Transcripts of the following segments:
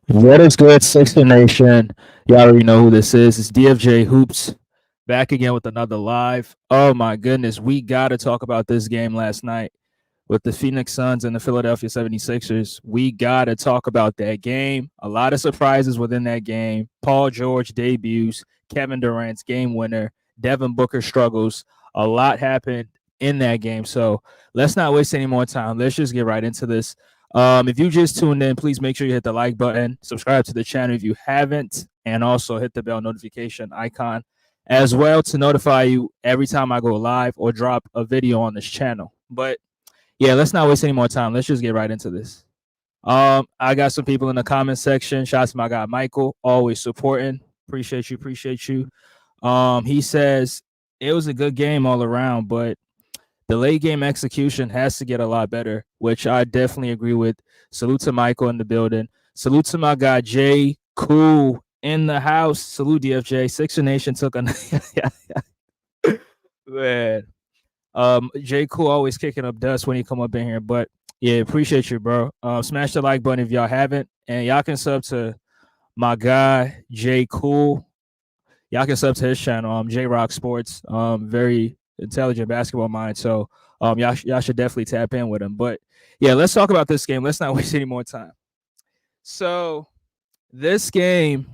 What is good, Sixer Nation? Y'all already know who this is. It's DFJ Hoops back again with another live. Oh my goodness, we got to talk about this game last night with the Phoenix Suns and the Philadelphia 76ers. We got to talk about that game. A lot of surprises within that game. Paul George debuts, Kevin Durant's game winner, Devin Booker struggles. A lot happened in that game. So let's not waste any more time. Let's just get right into this. If you just tuned in, please make sure you hit the like button, subscribe to the channel if you haven't, and also hit the bell notification icon as well to notify you every time I go live or drop a video on this channel. But yeah, let's not waste any more time. Let's just get right into this. I got some people in the comment section. Shout out to my guy Michael, always supporting. Appreciate you, appreciate you. He says it was a good game all around, but the late game execution has to get a lot better, which I definitely agree with. Salute to Michael in the building. Salute to my guy Jay Cool in the house. Salute DFJ. Sixer Nation took a man. J. Cool always kicking up dust when he come up in here, but yeah, appreciate you, bro. Smash the like button if y'all haven't, and y'all can sub to my guy J. Cool. Y'all can sub to his channel, J Rock Sports. Very intelligent basketball mind. So, y'all should definitely tap in with him. But yeah, let's talk about this game. Let's not waste any more time. So, this game,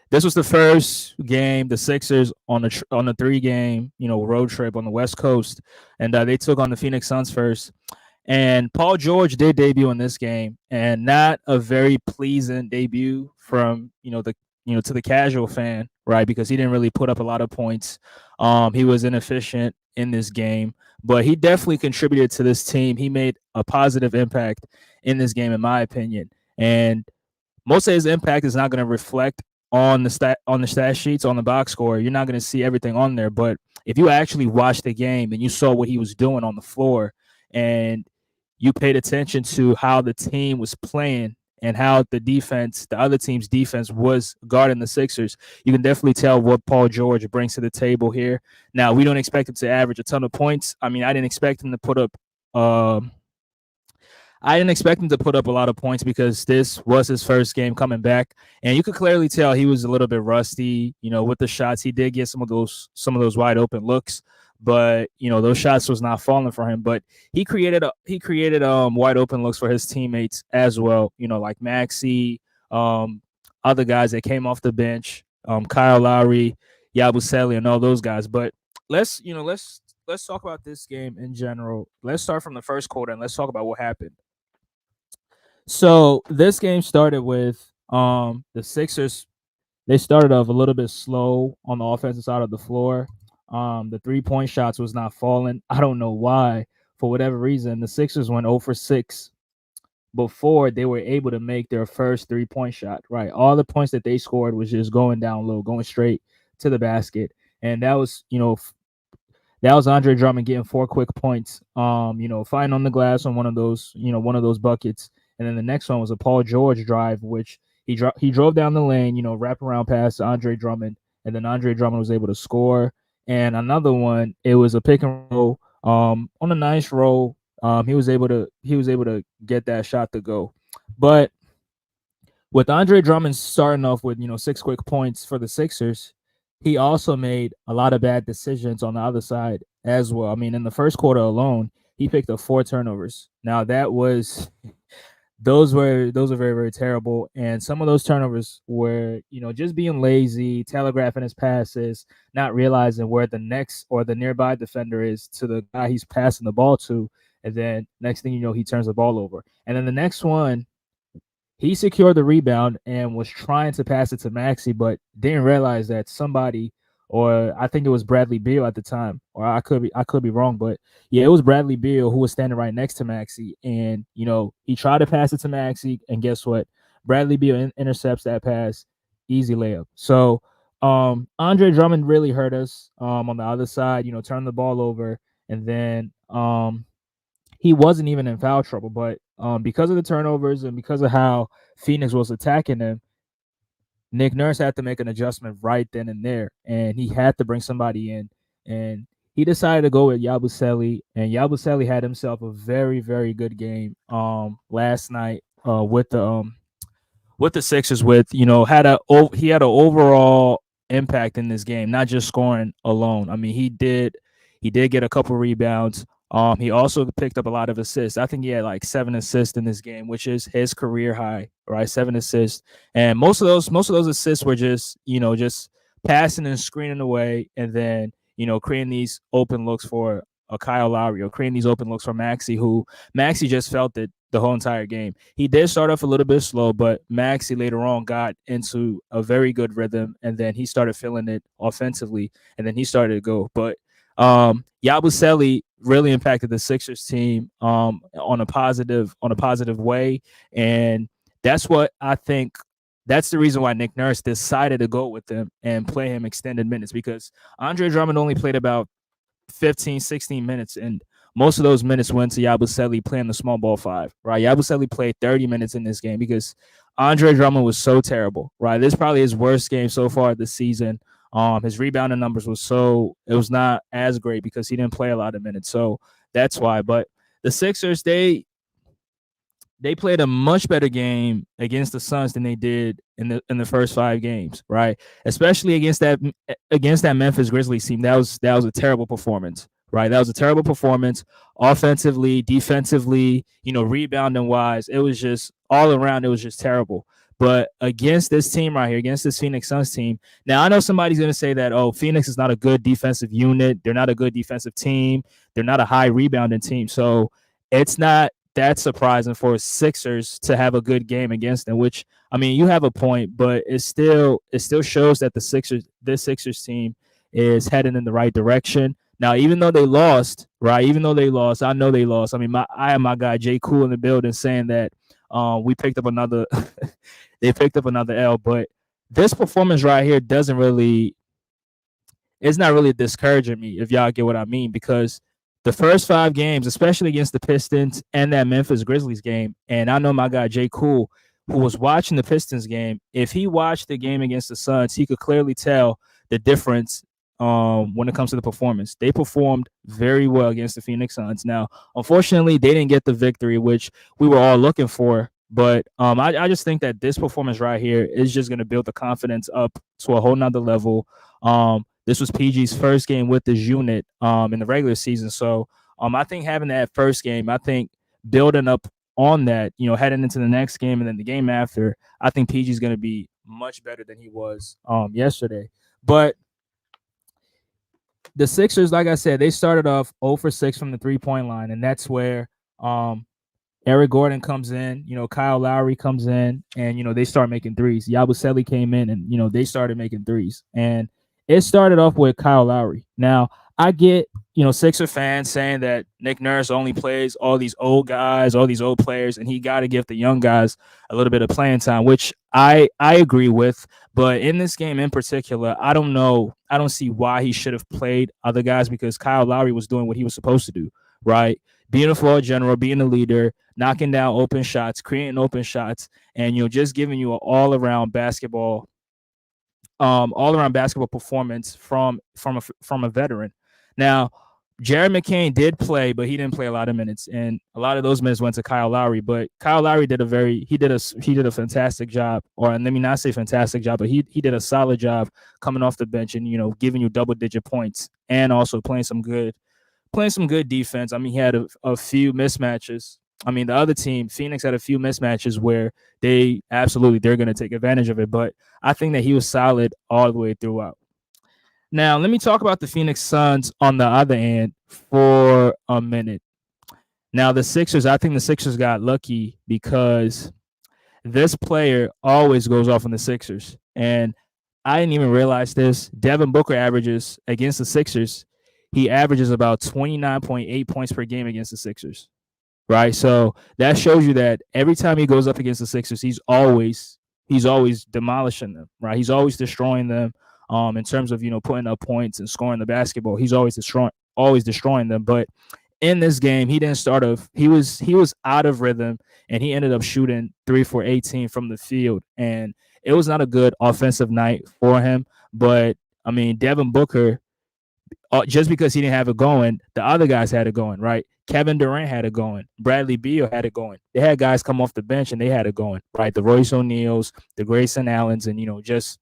this was the first game the Sixers on the 3 game road trip on the West Coast, and they took on the Phoenix Suns first. And Paul George did debut in this game, and not a very pleasing debut from the to the casual fan, right? Because he didn't really put up a lot of points. He was inefficient in this game, but he definitely contributed to this team. He made a positive impact in this game, in my opinion. And most of his impact is not going to reflect on the stat sheets on the box score. You're not going to see everything on there, but if you actually watched the game and you saw what he was doing on the floor, and you paid attention to how the team was playing and how the other team's defense was guarding the Sixers, you can definitely tell what Paul George brings to the table here. Now, we don't expect him to average a ton of points. I mean, I didn't expect him to put up a lot of points because this was his first game coming back, and you could clearly tell he was a little bit rusty. With the shots, he did get some of those wide open looks, but those shots was not falling for him. But he created wide open looks for his teammates as well. Like Maxey, other guys that came off the bench, Kyle Lowry, Yabusele, and all those guys. But let's talk about this game in general. Let's start from the first quarter and let's talk about what happened. So this game started with the Sixers. They started off a little bit slow on the offensive side of the floor. The 3-point shots was not falling. I don't know why. For whatever reason, the Sixers went 0 for 6 before they were able to make their first 3-point shot. Right, all the points that they scored was just going down low, going straight to the basket, and that was Andre Drummond getting 4 quick points. Fighting on the glass on one of those buckets, and then the next one was a Paul George drive, which he drove down the lane, wrap around pass to Andre Drummond, and then Andre Drummond was able to score. And another one, it was a pick and roll. On a nice roll, he was able to get that shot to go. But with Andre Drummond starting off with 6 quick points for the Sixers, he also made a lot of bad decisions on the other side as well. I mean, in the first quarter alone, he picked up 4 turnovers. Now that was those are very, very terrible, and some of those turnovers were just being lazy, telegraphing his passes, not realizing where the next or the nearby defender is to the guy he's passing the ball to, and then next thing you know, he turns the ball over. And then the next one, he secured the rebound and was trying to pass it to Maxey, but didn't realize that somebody, or I think it was Bradley Beal at the time, or I could be wrong, but yeah, it was Bradley Beal who was standing right next to Maxey, and he tried to pass it to Maxey, and guess what? Bradley Beal intercepts that pass, easy layup. So Andre Drummond really hurt us on the other side. Turned the ball over, and then he wasn't even in foul trouble, but because of the turnovers and because of how Phoenix was attacking him, Nick Nurse had to make an adjustment right then and there, and he had to bring somebody in, and he decided to go with Yabusele, and Yabusele had himself a very, very good game last night with the Sixers with, he had an overall impact in this game, not just scoring alone. I mean, he did get a couple rebounds. He also picked up a lot of assists. I think he had like 7 assists in this game, which is his career high, right? 7 assists. And most of those assists were just passing and screening away, and then, creating these open looks for a Kyle Lowry, or creating these open looks for Maxey, who Maxey just felt it the whole entire game. He did start off a little bit slow, but Maxey later on got into a very good rhythm, and then he started feeling it offensively, and then he started to go. But Yabusele really impacted the Sixers team on a positive way, and that's what I think. That's the reason why Nick Nurse decided to go with him and play him extended minutes, because Andre Drummond only played about 15, 16 minutes, and most of those minutes went to Yabusele playing the small ball five, right? Yabusele played 30 minutes in this game because Andre Drummond was so terrible, right? This is probably his worst game so far this season. His rebounding numbers it was not as great because he didn't play a lot of minutes. So that's why. But the Sixers, they played a much better game against the Suns than they did in the first 5 games, right? Especially against that Memphis Grizzlies team. That was a terrible performance, right? That was a terrible performance, offensively, defensively, rebounding wise. It was just all around. It was just terrible. But against this team right here, against this Phoenix Suns team, now I know somebody's going to say that, oh, Phoenix is not a good defensive unit. They're not a good defensive team. They're not a high rebounding team. So it's not that surprising for Sixers to have a good game against them, which, I mean, you have a point, but it still shows that this Sixers team is heading in the right direction. Now, even though they lost, right? Even though they lost, I know they lost. I mean, I have my guy Jay Cool in the building saying that we picked up another they picked up another L, but this performance right here doesn't really it's not really discouraging me, if y'all get what I mean, because the first 5 games, especially against the Pistons and that Memphis Grizzlies game, and I know my guy Jay Cool, who was watching the Pistons game, if he watched the game against the Suns, he could clearly tell the difference when it comes to the performance. They performed very well against the Phoenix Suns. Now, unfortunately, they didn't get the victory, which we were all looking for. But I just think that this performance right here is just going to build the confidence up to a whole nother level. This was PG's first game with this unit in the regular season. So I think having that first game, I think building up on that, heading into the next game and then the game after, I think PG is going to be much better than he was yesterday. But the Sixers, like I said, they started off 0 for 6 from the 3-point line, and that's where Eric Gordon comes in, Kyle Lowry comes in, and, they start making threes. Yabusele came in and, they started making threes. And it started off with Kyle Lowry. Now, I get, Sixer fans saying that Nick Nurse only plays all these old guys, all these old players, and he got to give the young guys a little bit of playing time, which I agree with. But in this game in particular, I don't know. I don't see why he should have played other guys, because Kyle Lowry was doing what he was supposed to do, right? Being a floor general, being a leader, knocking down open shots, creating open shots, and just giving you an all-around basketball performance from a veteran. Now, Jared McCain did play, but he didn't play a lot of minutes, and a lot of those minutes went to Kyle Lowry. But Kyle Lowry did a fantastic job, or let me not say fantastic job, but he did a solid job coming off the bench and giving you double-digit points and also playing some good defense. I mean, he had a few mismatches. I mean, the other team, Phoenix, had a few mismatches where they're going to take advantage of it. But I think that he was solid all the way throughout. Now, let me talk about the Phoenix Suns on the other end for a minute. Now, I think the Sixers got lucky because this player always goes off on the Sixers. And I didn't even realize this. Devin Booker averages against the Sixers. He averages about 29.8 points per game against the Sixers, right? So that shows you that every time he goes up against the Sixers, he's always demolishing them, right? He's always destroying them in terms of, putting up points and scoring the basketball. He's always destroying them. But in this game, he didn't start off. He was out of rhythm, and he ended up shooting 3 for 18 from the field. And it was not a good offensive night for him. But, I mean, Devin Booker just because he didn't have it going, the other guys had it going, right? Kevin Durant had it going. Bradley Beal had it going. They had guys come off the bench and they had it going, right? The Royce O'Neals, the Grayson Allens, and just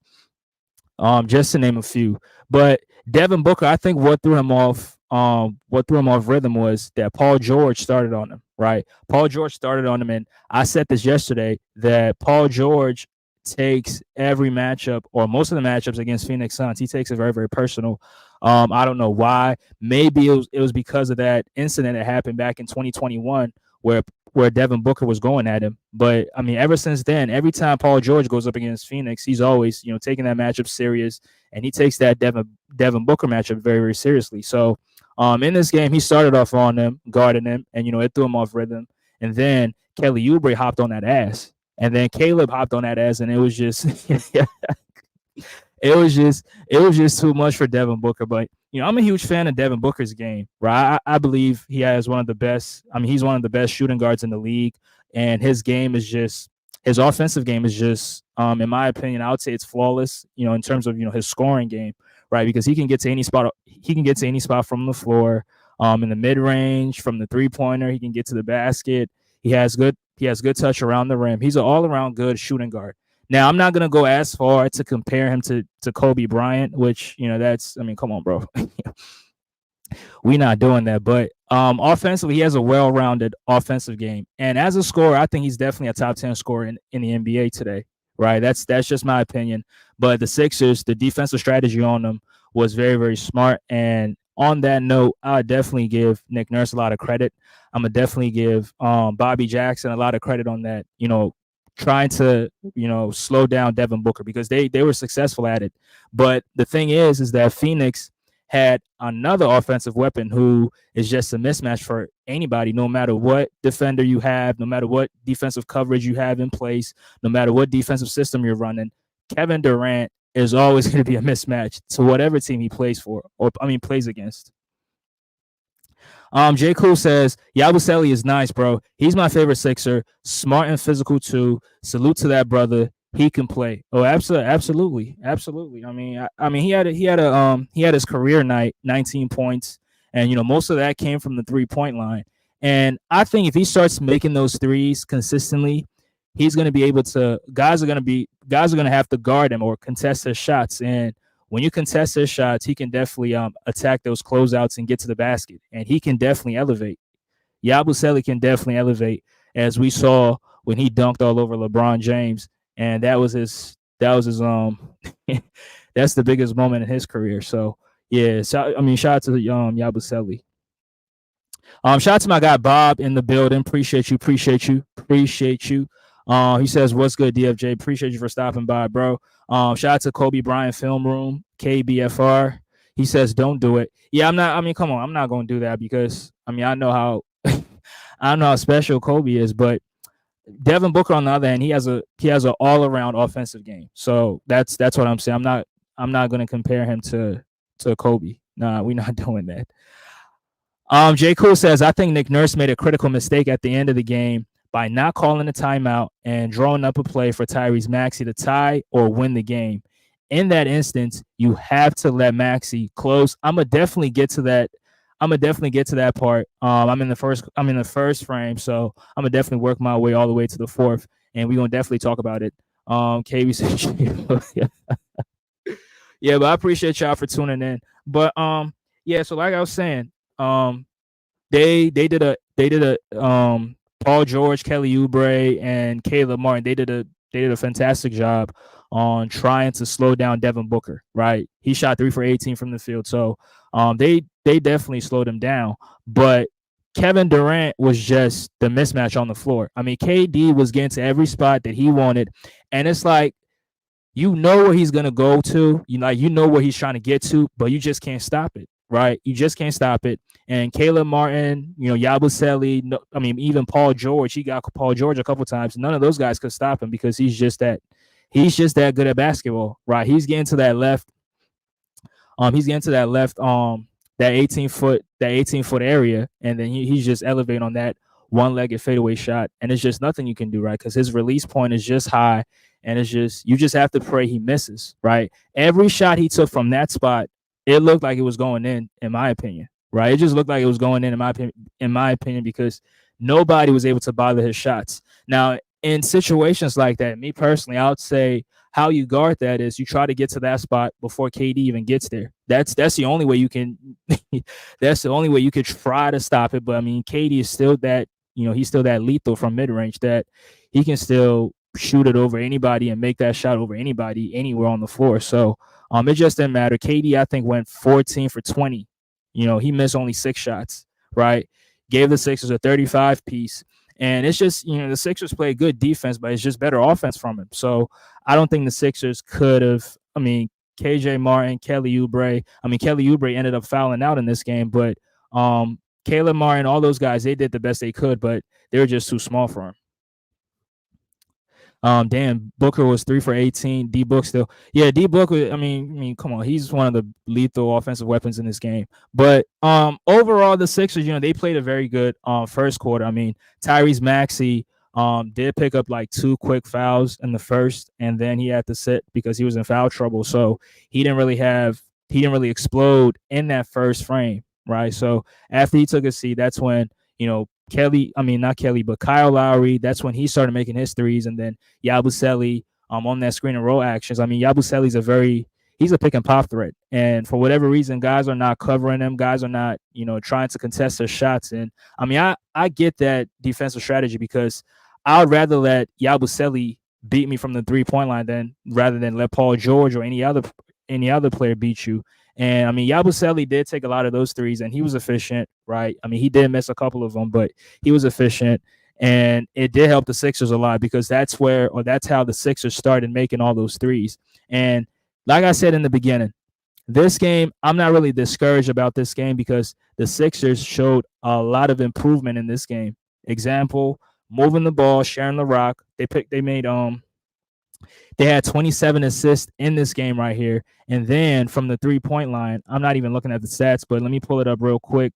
to name a few. But Devin Booker, I think what threw him off rhythm was that Paul George started on him, right? Paul George started on him, and I said this yesterday that Paul George takes every matchup or most of the matchups against Phoenix Suns. He takes it very, very personal. I don't know why. Maybe it was because of that incident that happened back in 2021 where Devin Booker was going at him. But I mean, ever since then, every time Paul George goes up against Phoenix, he's always taking that matchup serious, and he takes that Devin Booker matchup very, very seriously. So in this game, he started off on him, guarding him, and it threw him off rhythm. And then Kelly Oubre hopped on that ass, and then Caleb hopped on that ass, and it was just it was just too much for Devin Booker. But I'm a huge fan of Devin Booker's game, right? I believe he has one of the best. I mean, he's one of the best shooting guards in the league, and his offensive game is just, in my opinion, I would say it's flawless. In terms of his scoring game, right? Because he can get to any spot. He can get to any spot from the floor, in the mid range, from the 3-pointer. He can get to the basket. He has good touch around the rim. He's an all around good shooting guard. Now, I'm not going to go as far to compare him to Kobe Bryant, which, come on, bro. We're not doing that. But offensively, he has a well-rounded offensive game. And as a scorer, I think he's definitely a top 10 scorer in the NBA today, right? That's just my opinion. But the Sixers, the defensive strategy on them was very, very smart. And on that note, I would definitely give Nick Nurse a lot of credit. I'm going to definitely give Bobby Jackson a lot of credit on that, trying to slow down Devin Booker, because they were successful at it. But the thing is that Phoenix had another offensive weapon who is just a mismatch for anybody, no matter what defender you have, no matter what defensive coverage you have in place, no matter what defensive system you're running. Kevin Durant is always going to be a mismatch to whatever team he plays for, or plays against. J. Cool says, Yabusele is nice, bro. He's my favorite Sixer. Smart and physical, too. Salute to that brother. He can play. Oh, absolutely. I mean, he had his career night, 19 points. And, most of that came from the 3-point line. And I think if he starts making those threes consistently, he's going to be able to, guys are going to have to guard him or contest his shots. And when you contest his shots, he can definitely attack those closeouts and get to the basket. And he can definitely elevate. Yabusele can definitely elevate, as we saw when he dunked all over LeBron James. And that's the biggest moment in his career. So, yeah, shout out to Yabusele. Shout out to my guy Bob in the building. Appreciate you. He says, what's good, DFJ? Appreciate you for stopping by, bro. Shout out to Kobe Bryant Film Room, KBFR. He says, don't do it. Yeah, come on. I'm not going to do that because, I know how special Kobe is, but Devin Booker, on the other hand, he has an all-around offensive game. So that's what I'm saying. I'm not going to compare him to Kobe. Nah, we're not doing that. J. Cool says, I think Nick Nurse made a critical mistake at the end of the game by not calling a timeout and drawing up a play for Tyrese Maxey to tie or win the game. In that instance, you have to let Maxey close. I'm gonna definitely get to that part. I'm in the first frame, so I'm gonna definitely work my way all the way to the fourth, and we're gonna definitely talk about it. KB said, yeah, but I appreciate y'all for tuning in. But yeah, so like I was saying, they did a Paul George, Kelly Oubre, and Caleb Martin. They did a fantastic job on trying to slow down Devin Booker. Right, he shot 3 for 18 from the field, so they definitely slowed him down. But Kevin Durant was just the mismatch on the floor. I mean, KD was getting to every spot that he wanted, and it's like, where he's gonna go to. You know where he's trying to get to, but you just can't stop it. Right, you just can't stop it. And Caleb Martin, Yabusele, even Paul George. He got Paul George a couple times. None of those guys could stop him because he's just that good at basketball. Right, he's getting to that left. That 18-foot area, and then he's just elevating on that one-legged fadeaway shot, and it's just nothing you can do, right? Because his release point is just high, and you just have to pray he misses, right? Every shot he took from that spot it looked like it was going in my opinion. Right? It just looked like it was going in my opinion, because nobody was able to bother his shots. Now, in situations like that, me personally, I would say how you guard that is you try to get to that spot before KD even gets there. That's the only way you can. That's the only way you could try to stop it. But I mean, KD is still that, he's still that lethal from mid range that he can still shoot it over anybody and make that shot over anybody anywhere on the floor. So it just didn't matter. KD, I think, went 14 for 20. He missed only 6 shots, right? Gave the Sixers a 35 piece. And it's just, the Sixers play good defense, but it's just better offense from him. So I don't think the Sixers could have, KJ Martin, Kelly Oubre. Kelly Oubre ended up fouling out in this game, but Caleb Martin, all those guys, they did the best they could, but they were just too small for him. Dan Booker was 3 for 18. D Book still, yeah. D Book, come on, he's one of the lethal offensive weapons in this game. But overall, the Sixers, they played a very good first quarter. Tyrese Maxey did pick up like 2 quick fouls in the first, and then he had to sit because he was in foul trouble. So he didn't really explode in that first frame, right? So after he took a seat, that's when not Kelly, but Kyle Lowry, that's when he started making his threes. And then Yabusele on that screen and roll actions. Yabusele's he's a pick and pop threat. And for whatever reason, guys are not covering him. Guys are not, trying to contest their shots. And I get that defensive strategy because I would rather let Yabusele beat me from the 3-point line rather than let Paul George or any other player beat you. And Yabusele did take a lot of those threes, and he was efficient, right? He did miss a couple of them, but he was efficient, and it did help the Sixers a lot because that's how the Sixers started making all those threes. And like I said in the beginning, this game, I'm not really discouraged about this game because the Sixers showed a lot of improvement in this game. Example, moving the ball, sharing the rock. They had 27 assists in this game right here. And then from the 3-point line, I'm not even looking at the stats, but let me pull it up real quick.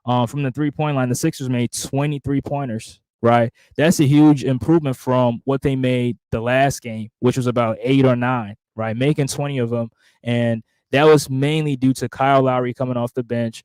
From the 3-point line, the Sixers made 23 pointers, right? That's a huge improvement from what they made the last game, which was about 8 or 9, right? Making 20 of them. And that was mainly due to Kyle Lowry coming off the bench,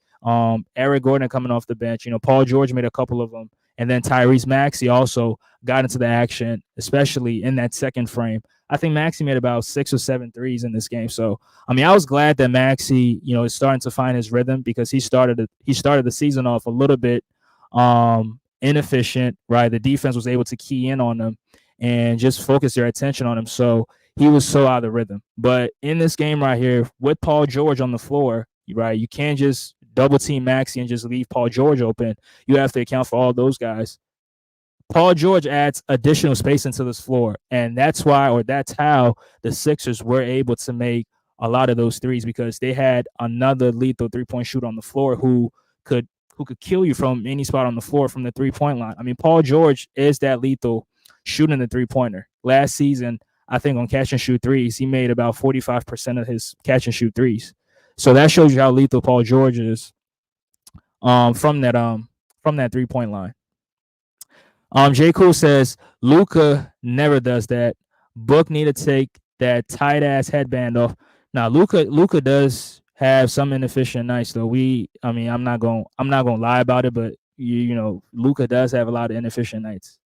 Eric Gordon coming off the bench. Paul George made a couple of them. And then Tyrese Maxey also got into the action, especially in that second frame. I think Maxey made about 6 or 7 threes in this game. So, I was glad that Maxey, is starting to find his rhythm because he started the season off a little bit inefficient, right? The defense was able to key in on him and just focus their attention on him. So he was so out of rhythm. But in this game right here, with Paul George on the floor, right, you can't just double team Maxey and just leave Paul George open. You have to account for all those guys. Paul George adds additional space into this floor, and that's how the Sixers were able to make a lot of those threes because they had another lethal 3-point shooter on the floor who could kill you from any spot on the floor from the 3-point line. Paul George is that lethal shooting the 3-pointer. Last season, I think on catch and shoot threes, he made about 45% of his catch and shoot threes. So that shows you how lethal Paul George is from that 3-point line. J. Cool says Luka never does that. Book need to take that tight ass headband off. Now Luka does have some inefficient nights though. I'm not gonna lie about it, but Luka does have a lot of inefficient nights.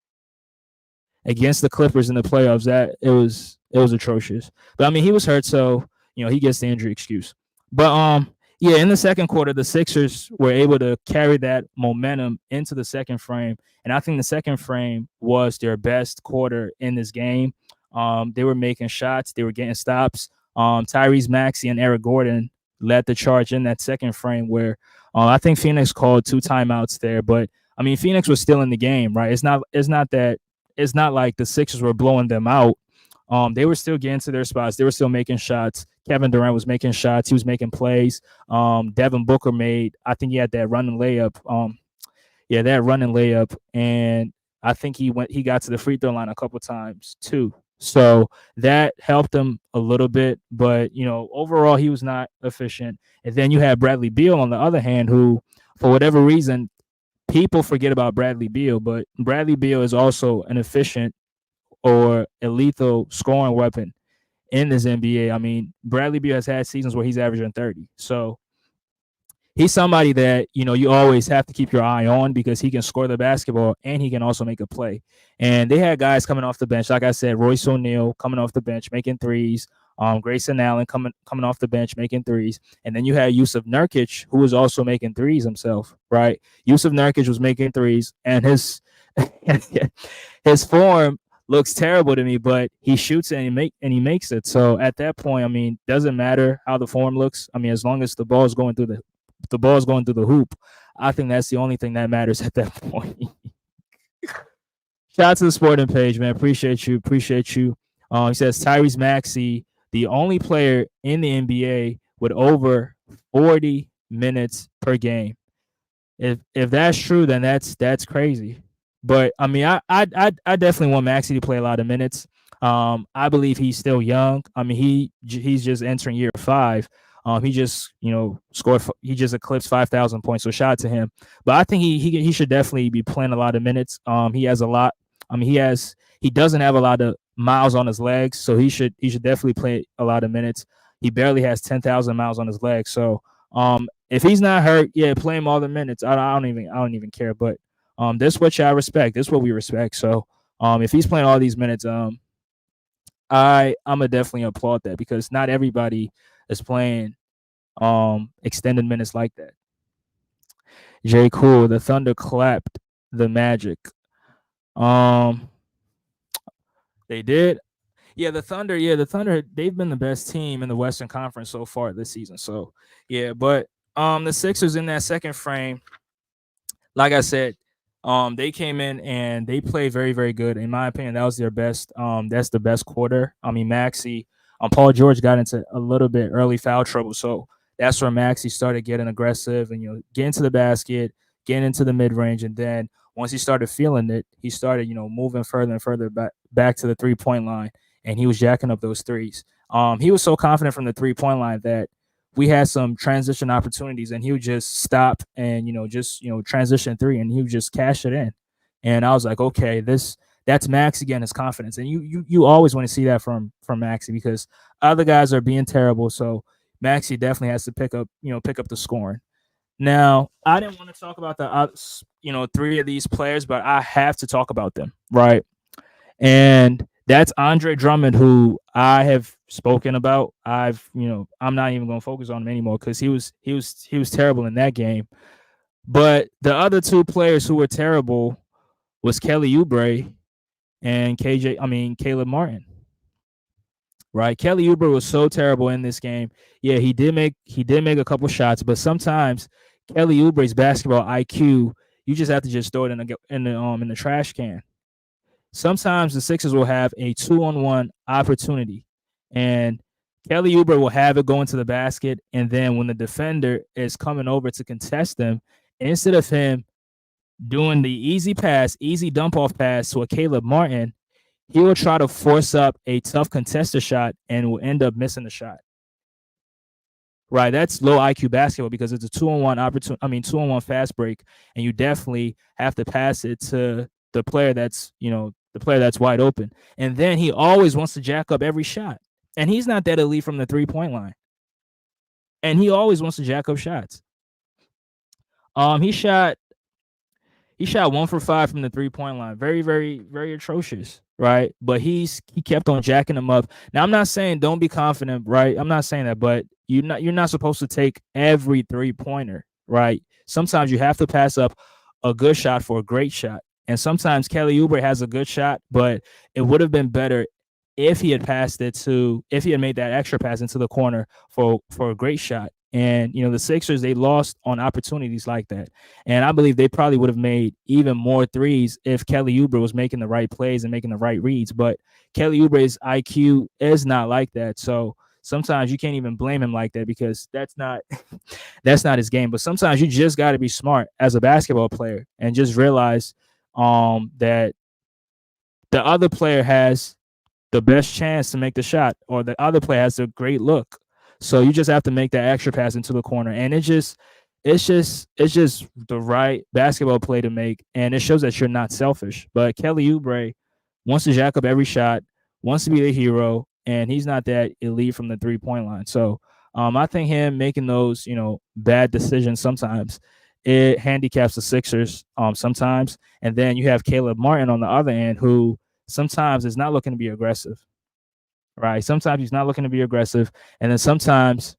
Against the Clippers in the playoffs, that it was atrocious. But he was hurt, so he gets the injury excuse. But in the second quarter, the Sixers were able to carry that momentum into the second frame. And I think the second frame was their best quarter in this game. They were making shots. They were getting stops. Tyrese Maxey and Eric Gordon led the charge in that second frame where I think Phoenix called 2 timeouts there. But, Phoenix was still in the game, right? It's not like the Sixers were blowing them out. They were still getting to their spots. They were still making shots. Kevin Durant was making shots. He was making plays. Devin Booker I think he had that running layup. And I think he got to the free throw line a couple times too. So that helped him a little bit, but overall he was not efficient. And then you had Bradley Beal on the other hand, who, for whatever reason, people forget about Bradley Beal, but Bradley Beal is also an efficient or a lethal scoring weapon. in this NBA. I mean, Bradley Beal has had seasons where he's averaging 30. So he's somebody that you always have to keep your eye on because he can score the basketball and he can also make a play. And they had guys coming off the bench, like I said, Royce O'Neal coming off the bench making threes. Grayson Allen coming off the bench making threes, and then you had Yusuf Nurkic, who was also making threes himself. Right, Yusuf Nurkic was making threes, and his form looks terrible to me, but he shoots it and he makes it. So at that point, I mean, doesn't matter how the form looks. I mean, as long as the ball is going through the hoop, I think that's the only thing that matters at that point. Shout out to the sporting page, man. Appreciate you. He says Tyrese Maxey, the only player in the NBA with over 40 minutes per game. If that's true, then that's crazy. But I mean, I definitely want Maxey to play a lot of minutes. I believe he's still young. I mean, he's just entering year 5. He just scored. He just eclipsed 5,000 points. So shout out to him. But I think he should definitely be playing a lot of minutes. He has a lot. I mean, he doesn't have a lot of miles on his legs, so he should definitely play a lot of minutes. He barely has 10,000 miles on his legs. So if he's not hurt, yeah, play him all the minutes. I don't even care. But this is what y'all respect. This is what we respect. So if he's playing all these minutes, I'm gonna definitely applaud that because not everybody is playing extended minutes like that. J. Cool, the Thunder clapped the Magic. They did. Yeah, the Thunder. They've been the best team in the Western Conference so far this season. So yeah, but the Sixers in that second frame, like I said, they came in and they played very, very good. In my opinion, that was their best. That's the best quarter. I mean, Maxey, Paul George got into a little bit early foul trouble, so that's where Maxey started getting aggressive and getting to the basket, getting into the mid range, and then once he started feeling it, he started moving further and further back to the 3-point line, and he was jacking up those threes. He was so confident from the 3-point line that we had some transition opportunities and he would just stop and just transition 3 and he would just cash it in. And I was like, okay, that's Max again, his confidence. And you always want to see that from Maxey because other guys are being terrible. So Maxey definitely has to pick up the scoring. Now, I didn't want to talk about the 3 of these players, but I have to talk about them, right? And that's Andre Drummond, who I have spoken about. I'm not even going to focus on him anymore because he was terrible in that game. But the other 2 players who were terrible was Kelly Oubre and Caleb Martin. Right, Kelly Oubre was so terrible in this game. Yeah, he did make a couple shots, but sometimes Kelly Oubre's basketball IQ, you just have to just throw it in the trash can. Sometimes the Sixers will have a 2-on-1 opportunity, and Kelly Oubre will have it go into the basket, and then when the defender is coming over to contest them, instead of him doing the easy dump-off pass to a Caleb Martin, he will try to force up a tough contested shot and will end up missing the shot. Right, that's low IQ basketball because it's a 2-on-1 opportunity. I mean, 2-on-1 fast break, and you definitely have to pass it to the player that's wide open. And then he always wants to jack up every shot, and he's not that elite from the 3-point line. And he always wants to jack up shots. He shot 1 for 5 from the 3-point line. Very, very, very atrocious, right? But he kept on jacking them up. Now, I'm not saying don't be confident, right? I'm not saying that, but you're not supposed to take every 3-pointer, right? Sometimes you have to pass up a good shot for a great shot. And sometimes Kelly Oubre has a good shot, but it would have been better if he had made that extra pass into the corner for a great shot. And the Sixers, they lost on opportunities like that. And I believe they probably would have made even more threes if Kelly Oubre was making the right plays and making the right reads. But Kelly Oubre's IQ is not like that. So sometimes you can't even blame him like that because that's not his game. But sometimes you just got to be smart as a basketball player and just realize that the other player has the best chance to make the shot, or the other player has a great look. So you just have to make that extra pass into the corner, and it's just the right basketball play to make, and it shows that you're not selfish. But Kelly Oubre wants to jack up every shot, wants to be the hero, and he's not that elite from the 3-point line. So I think him making those, bad decisions sometimes, it handicaps the Sixers sometimes. And then you have Caleb Martin on the other end, who sometimes is not looking to be aggressive, right? Sometimes he's not looking to be aggressive, and then sometimes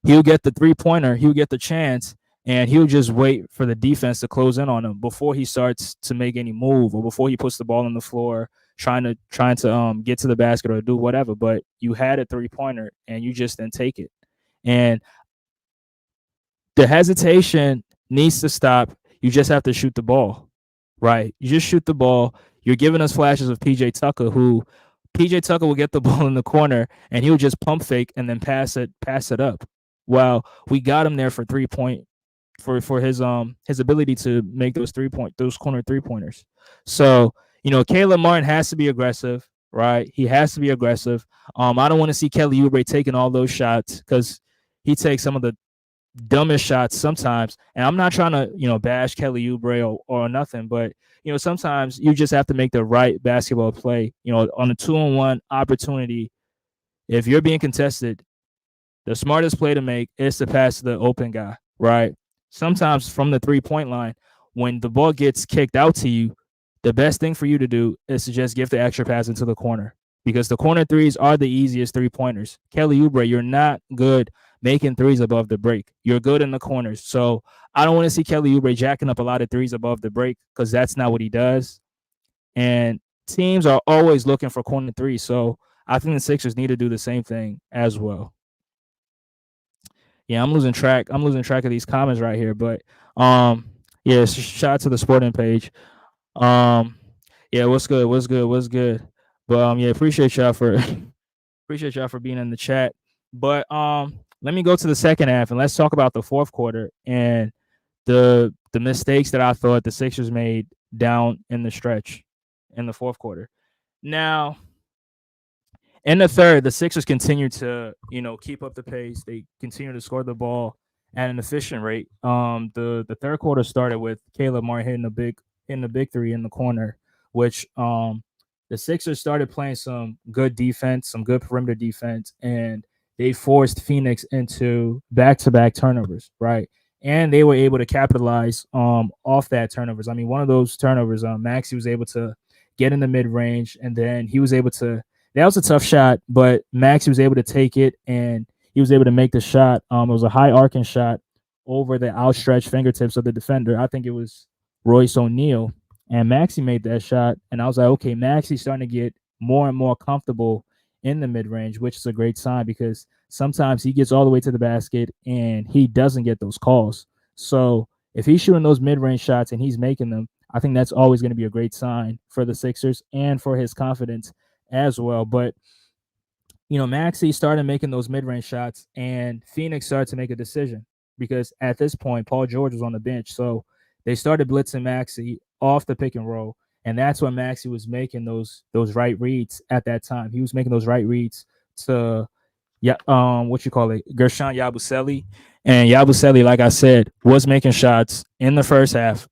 he'll get the 3-pointer, he'll get the chance, and he'll just wait for the defense to close in on him before he starts to make any move or before he puts the ball on the floor, trying to get to the basket or do whatever. But you had a 3-pointer and you just didn't take it. And the hesitation needs to stop. You just have to shoot the ball, right? You just shoot the ball. You're giving us flashes of PJ Tucker, who PJ Tucker will get the ball in the corner and he'll just pump fake and then pass it up. Well, we got him there for 3-point for his ability to make those corner 3-pointers. So, Caleb Martin has to be aggressive, right? He has to be aggressive. I don't want to see Kelly Oubre taking all those shots because he takes some of the dumbest shots sometimes. And I'm not trying to, bash Kelly Oubre or nothing, but sometimes you just have to make the right basketball play. On a 2-on-1 opportunity, if you're being contested, the smartest play to make is to pass to the open guy, right? Sometimes from the 3-point line, when the ball gets kicked out to you, the best thing for you to do is to just give the extra pass into the corner, because the corner threes are the easiest 3-pointers. Kelly Oubre, you're not good making threes above the break. You're good in the corners. So I don't want to see Kelly Oubre jacking up a lot of threes above the break, because that's not what he does. And teams are always looking for corner threes. So I think the Sixers need to do the same thing as well. Yeah, I'm losing track. I'm losing track of these comments right here. But yeah, shout out to the sporting page. Um, yeah, what's good? What's good? What's good? But yeah, appreciate y'all for appreciate y'all for being in the chat. But let me go to the second half and let's talk about the fourth quarter and the mistakes that I thought the Sixers made down in the stretch in the fourth quarter. Now, in the third, the Sixers continued to, keep up the pace. They continue to score the ball at an efficient rate. The third quarter started with Caleb Martin hitting the big three in the corner, which the Sixers started playing some good defense, some good perimeter defense, and they forced Phoenix into back-to-back turnovers, right? And they were able to capitalize off that turnovers. I mean, one of those turnovers, Maxey was able to get in the mid range, and then he was able to. That was a tough shot, but Maxey was able to take it, and he was able to make the shot. It was a high arcing shot over the outstretched fingertips of the defender. I think it was Royce O'Neal, and Maxey made that shot. And I was like, okay, Maxey's starting to get more and more comfortable in the mid range, which is a great sign because sometimes he gets all the way to the basket and he doesn't get those calls. So if he's shooting those mid range shots and he's making them, I think that's always going to be a great sign for the Sixers and for his confidence as well. But Maxey started making those mid-range shots, and Phoenix started to make a decision because at this point, Paul George was on the bench, so they started blitzing Maxey off the pick and roll, and that's when Maxey was making those right reads at that time. He was making those right reads to Gershon Yabusele, and Yabusele, like I said, was making shots in the first half.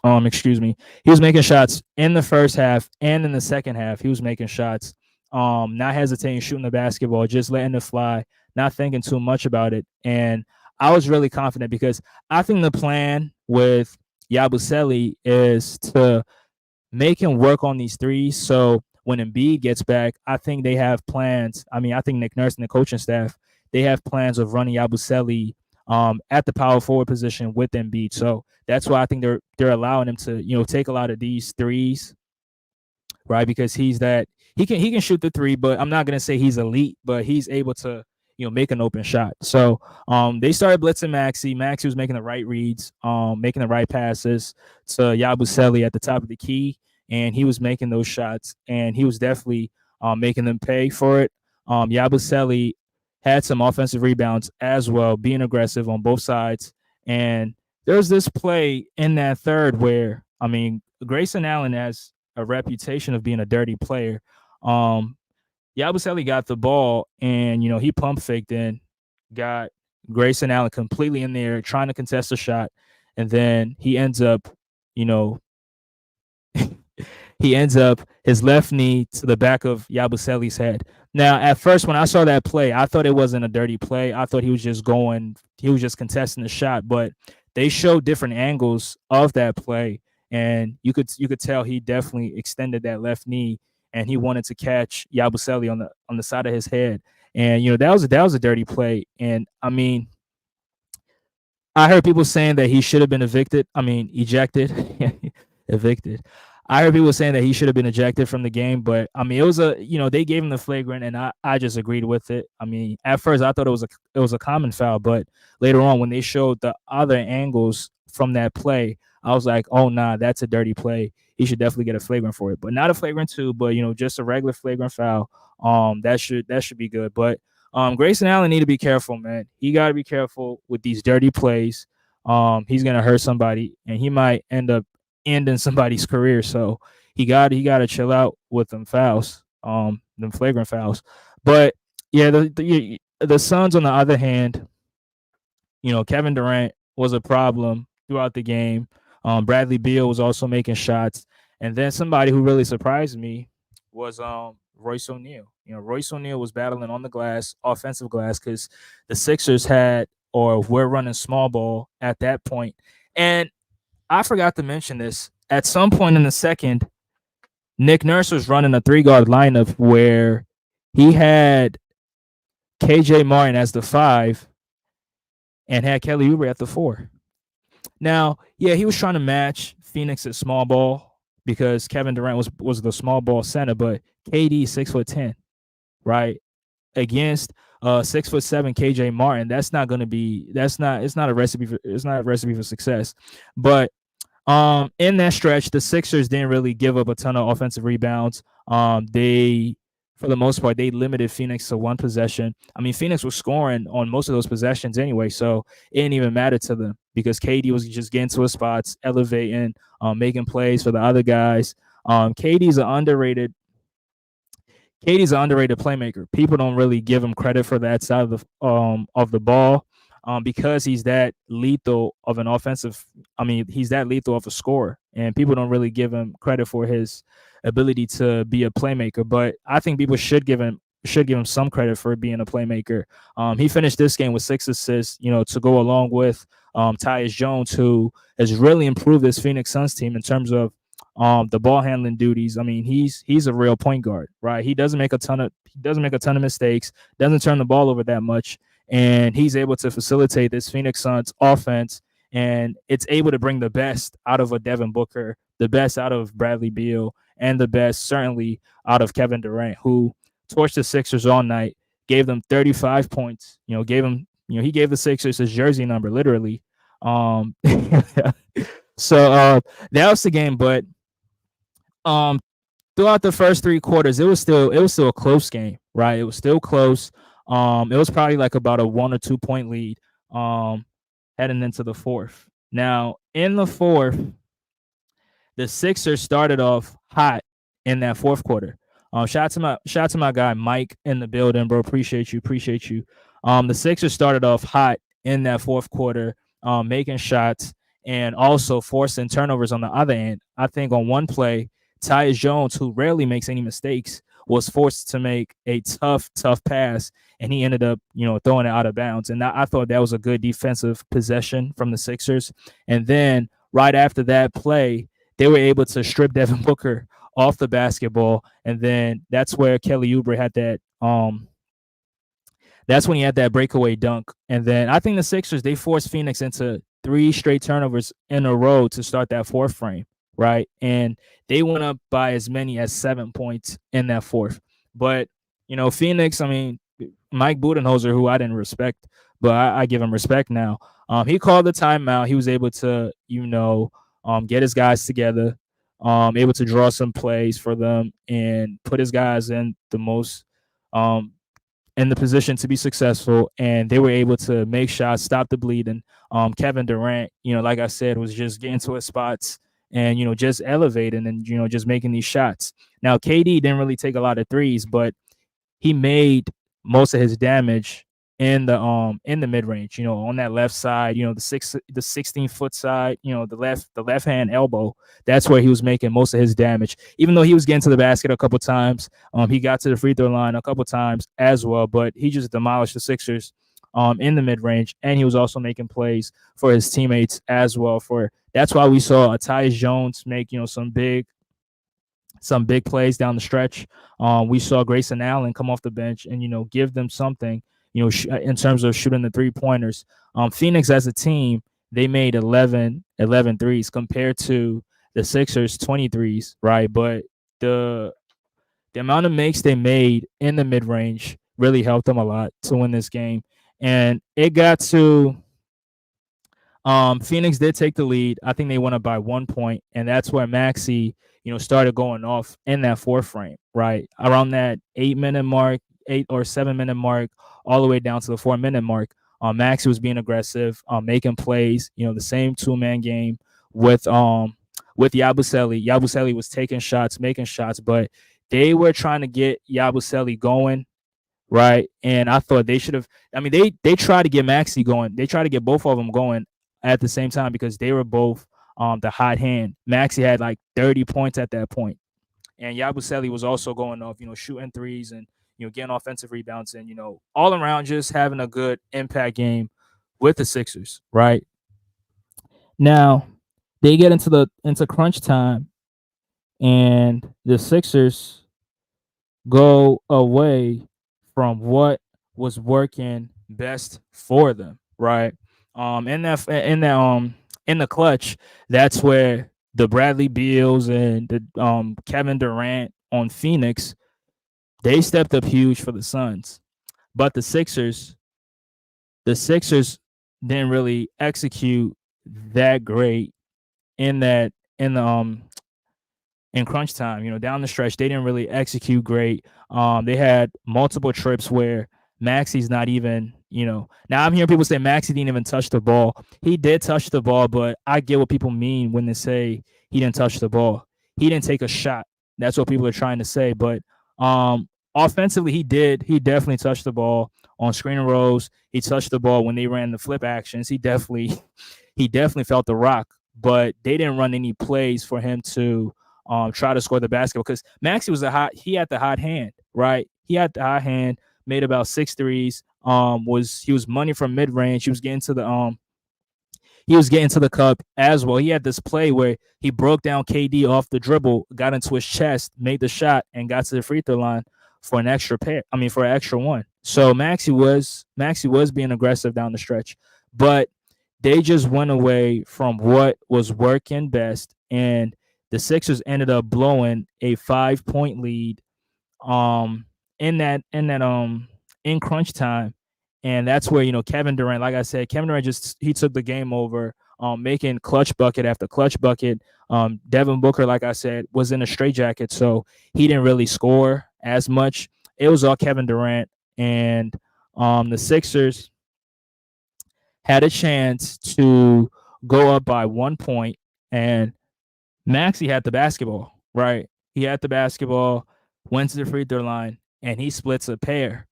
He was making shots in the first half and in the second half. He was making shots, not hesitating, shooting the basketball, just letting it fly, not thinking too much about it. And I was really confident because I think the plan with Yabusele is to make him work on these threes. So when Embiid gets back, I think they have plans. I mean, I think Nick Nurse and the coaching staff, they have plans of running Yabusele at the power forward position with Embiid. So that's why I think they're allowing him to take a lot of these threes, right? Because he can shoot the three, but I'm not gonna say he's elite, but he's able to make an open shot. So they started blitzing Maxey. Maxey was making the right reads, making the right passes to Yabusele at the top of the key, and he was making those shots, and he was definitely making them pay for it. Yabusele had some offensive rebounds as well, being aggressive on both sides. And there's this play in that third where, I mean, Grayson Allen has a reputation of being a dirty player. Yabusele got the ball and, he pump faked in, got Grayson Allen completely in there trying to contest a shot. And then he ends up, he ends up his left knee to the back of Yabusele's head. Now, at first, when I saw that play, I thought it wasn't a dirty play. I thought he was just contesting the shot. But they showed different angles of that play, and you could tell he definitely extended that left knee, and he wanted to catch Yabusele on the side of his head. And that was a dirty play. And I mean, I heard people saying that he should have been evicted. I mean, ejected, evicted. I heard people saying that he should have been ejected from the game, but I mean, it was they gave him the flagrant, and I just agreed with it. I mean, at first I thought it was a common foul, but later on when they showed the other angles from that play, I was like, oh nah, that's a dirty play. He should definitely get a flagrant for it, but not a flagrant two, but just a regular flagrant foul. That should be good, but Grayson Allen need to be careful, man. He got to be careful with these dirty plays. He's gonna hurt somebody, and he might end up ending somebody's career. So he got to chill out with them fouls, them flagrant fouls. But yeah, the Suns on the other hand, Kevin Durant was a problem throughout the game. Bradley Beal was also making shots, and then somebody who really surprised me was Royce O'Neal. Royce O'Neal was battling on the glass, offensive glass, because the Sixers had or were running small ball at that point. And I forgot to mention this. At some point in the second, Nick Nurse was running a 3 guard lineup where he had KJ Martin as the 5 and had Kelly Oubre at the 4. Now, yeah, he was trying to match Phoenix's small ball because Kevin Durant was the small ball center, but KD 6'10", right? Against 6'7" KJ Martin, it's not a recipe for success. But in that stretch, the Sixers didn't really give up a ton of offensive rebounds. They, for the most part, they limited Phoenix to one possession. I mean, Phoenix was scoring on most of those possessions anyway, so it didn't even matter to them because KD was just getting to his spots, elevating, making plays for the other guys. KD's an underrated playmaker. People don't really give him credit for that side of the ball, because he's that lethal of an offensive. I mean, he's that lethal of a scorer, and people don't really give him credit for his ability to be a playmaker. But I think people should give him some credit for being a playmaker. He finished this game with 6 assists, to go along with Tyus Jones, who has really improved this Phoenix Suns team in terms of the ball handling duties. I mean, he's a real point guard, right? He doesn't make a ton of mistakes, doesn't turn the ball over that much, and he's able to facilitate this Phoenix Suns offense, and it's able to bring the best out of a Devin Booker, the best out of Bradley Beal, and the best certainly out of Kevin Durant, who torched the Sixers all night, gave them 35 points. He gave the Sixers his jersey number literally. So that was the game, but throughout the first 3 quarters, it was still a close game, right? It was still close. It was probably like about a 1 or 2 point lead heading into the fourth. Now, in the fourth, the Sixers started off hot in that fourth quarter. Shout out to my guy Mike in the building, bro. Appreciate you. The Sixers started off hot in that fourth quarter, making shots and also forcing turnovers on the other end. I think on one play, Tyus Jones, who rarely makes any mistakes, was forced to make a tough pass, and he ended up, throwing it out of bounds. And I thought that was a good defensive possession from the Sixers. And then right after that play, they were able to strip Devin Booker off the basketball, and then that's where Kelly Oubre had that. That's when he had that breakaway dunk, and then I think the Sixers, they forced Phoenix into 3 straight turnovers in a row to start that fourth frame, right? And they went up by as many as 7 points in that fourth. But Phoenix, I mean, Mike Budenholzer, who I didn't respect, but I give him respect now. He called the timeout. He was able to, get his guys together, able to draw some plays for them and put his guys in the most in the position to be successful, and they were able to make shots, stop the bleeding. Kevin Durant, like I said, was just getting to his spots and just elevating and just making these shots. Now KD didn't really take a lot of threes, but he made most of his damage in the mid range, on that left side, the 16-foot side, the left hand elbow. That's where he was making most of his damage. Even though he was getting to the basket a couple times, he got to the free throw line a couple times as well, but he just demolished the Sixers in the mid range, and he was also making plays for his teammates as well. For that's why we saw Tyus Jones make some big plays down the stretch. We saw Grayson Allen come off the bench and give them something. In terms of shooting the 3-pointers. Phoenix as a team, they made 11 threes compared to the Sixers 23s, right? But the amount of makes they made in the mid range really helped them a lot to win this game. And it got to Phoenix did take the lead. I think they won up by 1 point, and that's where Maxey, started going off in that fourth frame, right around that 8-minute mark, 8 or 7 minute mark, all the way down to the 4-minute mark. Maxey was being aggressive, making plays. The same 2-man game with Yabusele. Yabusele was taking shots, making shots, but they were trying to get Yabusele going, right? And I thought they should have. I mean, they tried to get Maxey going. They tried to get both of them going at the same time because they were both the hot hand. Maxey had like 30 points at that point, and Yabusele was also going off, shooting threes and getting offensive rebounds and all around just having a good impact game with the Sixers. Right now, they get into crunch time, and the Sixers go away from what was working best for them. Right. In the clutch, that's where the Bradley Beals and the Kevin Durant on Phoenix, they stepped up huge for the Suns. But the Sixers didn't really execute that great in that in crunch time. Down the stretch, they didn't really execute great. They had multiple trips where Maxey's not even, now I'm hearing people say Maxey didn't even touch the ball. He did touch the ball, but I get what people mean when they say he didn't touch the ball. He didn't take a shot. That's what people are trying to say. But offensively, he did. He definitely touched the ball on screen and rolls. He touched the ball when they ran the flip actions. He definitely felt the rock, but they didn't run any plays for him to try to score the basketball because Maxey he had the hot hand, right? He had the hot hand, made about 6 threes. He was money from mid range. He was getting to the cup as well. He had this play where he broke down KD off the dribble, got into his chest, made the shot, and got to the free throw line for an extra for an extra one. So Maxey was being aggressive down the stretch, but they just went away from what was working best, and the Sixers ended up blowing a 5-point lead in crunch time. And that's where, Kevin Durant, like I said, Kevin Durant he took the game over, making clutch bucket after clutch bucket. Devin Booker, like I said, was in a straitjacket, so he didn't really score as much. It was all Kevin Durant, and the Sixers had a chance to go up by 1 point, and Maxey had the basketball, right? He had the basketball, went to the free throw line, and he splits a pair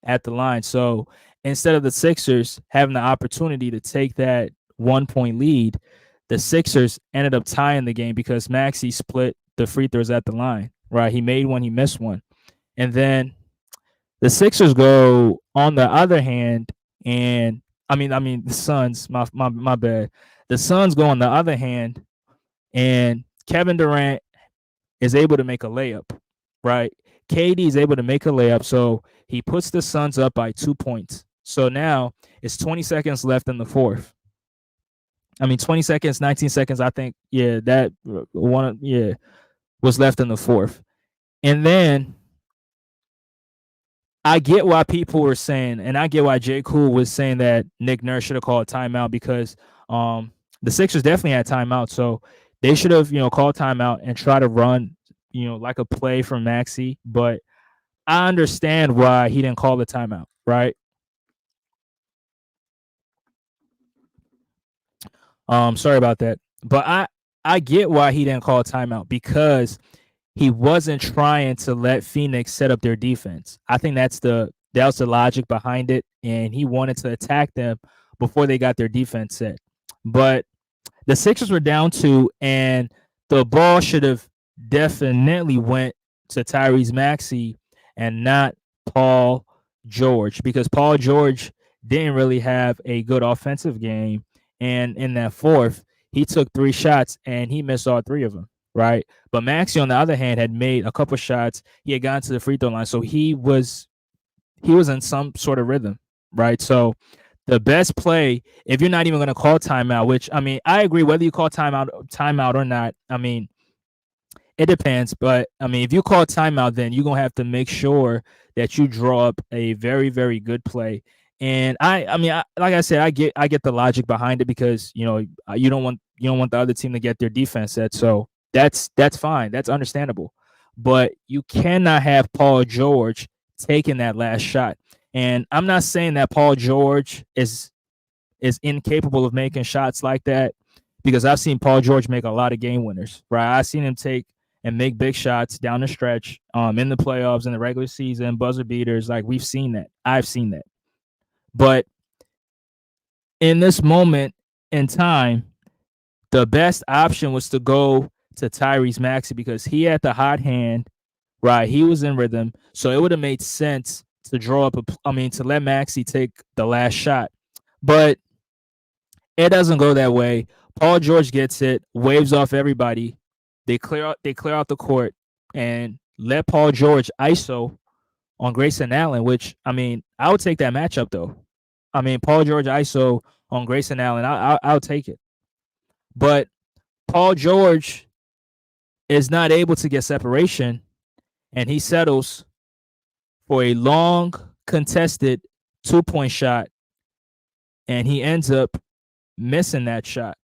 at the line. So instead of the Sixers having the opportunity to take that 1 point lead, the Sixers ended up tying the game because Maxey split the free throws at the line, right? He made one, he missed one. And then the Sixers go on the other hand, and the Suns, my bad. The Suns go on the other hand, and Kevin Durant is able to make a layup, right? KD is able to make a layup, so he puts the Suns up by 2 points. So now it's 20 seconds left in the fourth. 20 seconds, 19 seconds, I think, that one, was left in the fourth. And then I get why people were saying, and I get why J. Cool was saying that Nick Nurse should have called a timeout because the Sixers definitely had timeout. So they should have, called timeout and try to run, like a play from Maxey. But I understand why he didn't call the timeout, right? Sorry about that. But I get why he didn't call a timeout because he wasn't trying to let Phoenix set up their defense. I think that's the That was the logic behind it, and he wanted to attack them before they got their defense set. But the Sixers were down 2, and the ball should have definitely went to Tyrese Maxey and not Paul George, because Paul George didn't really have a good offensive game. And in that fourth, he took 3 shots and he missed all 3 of them, right? But Maxey, on the other hand, had made a couple shots. He had gotten to the free throw line, so he was in some sort of rhythm, right? So the best play, if you're not even going to call timeout, which I mean, I agree whether you call timeout or not. I mean, it depends, but I mean, if you call timeout, then you're gonna have to make sure that you draw up a very, very good play. And like I said, I get the logic behind it, because you don't want the other team to get their defense set, so that's fine, that's understandable. But you cannot have Paul George taking that last shot. And I'm not saying that Paul George is incapable of making shots like that, because I've seen Paul George make a lot of game winners, right? I've seen him take and make big shots down the stretch, in the playoffs, in the regular season, buzzer beaters. Like, we've seen that. I've seen that. But in this moment in time, the best option was to go to Tyrese Maxey, because he had the hot hand, right? He was in rhythm. So it would have made sense to to let Maxey take the last shot. But it doesn't go that way. Paul George gets it, waves off everybody. They clear out the court and let Paul George ISO on Grayson Allen, which, I mean, I would take that matchup though. I mean, Paul George ISO on Grayson Allen, I'll take it. But Paul George is not able to get separation, and he settles for a long contested 2-point shot, and he ends up missing that shot,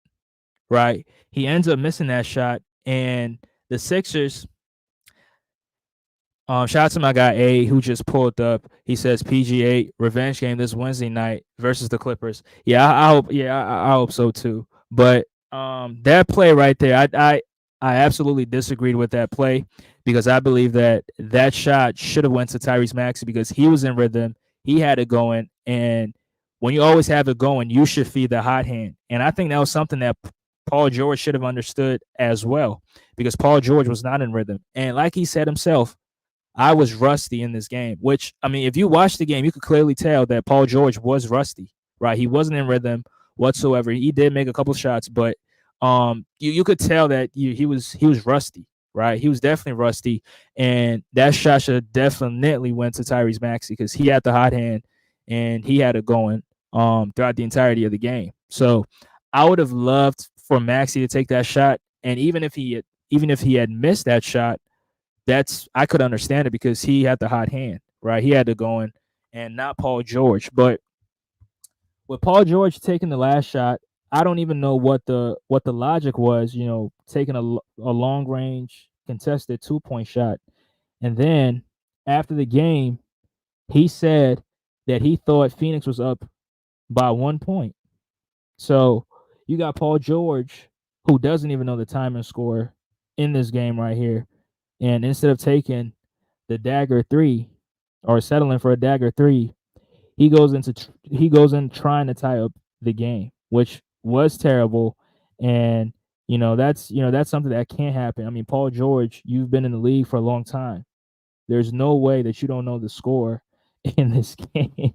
right? He ends up missing that shot, and the Sixers, shout out to my guy A, who just pulled up. He says PGA revenge game this Wednesday night versus the Clippers. Yeah, I hope. Yeah, I hope so too. But that play right there, I absolutely disagreed with that play, because I believe that shot should have went to Tyrese Maxey, because he was in rhythm. He had it going, and when you always have it going, you should feed the hot hand. And I think that was something that Paul George should have understood as well, because Paul George was not in rhythm. And like he said himself, I was rusty in this game, which, I mean, if you watch the game, you could clearly tell that Paul George was rusty, right? He wasn't in rhythm whatsoever. He did make a couple shots, but you could tell that he was rusty, right? He was definitely rusty, and that shot should have definitely went to Tyrese Maxey, because he had the hot hand and he had it going throughout the entirety of the game. So I would have loved for Maxey to take that shot, and even if he had missed that shot, I could understand it, because he had the hot hand, right? He had it going, and not Paul George. But with Paul George taking the last shot, I don't even know what the logic was, taking a long range contested 2-point shot. And then after the game, he said that he thought Phoenix was up by 1 point. So you got Paul George, who doesn't even know the time and score in this game right here. And instead of taking the dagger 3 or settling for a dagger 3, he goes in trying to tie up the game, which was terrible. And that's something that can't happen. I mean, Paul George, you've been in the league for a long time. There's no way that you don't know the score in this game.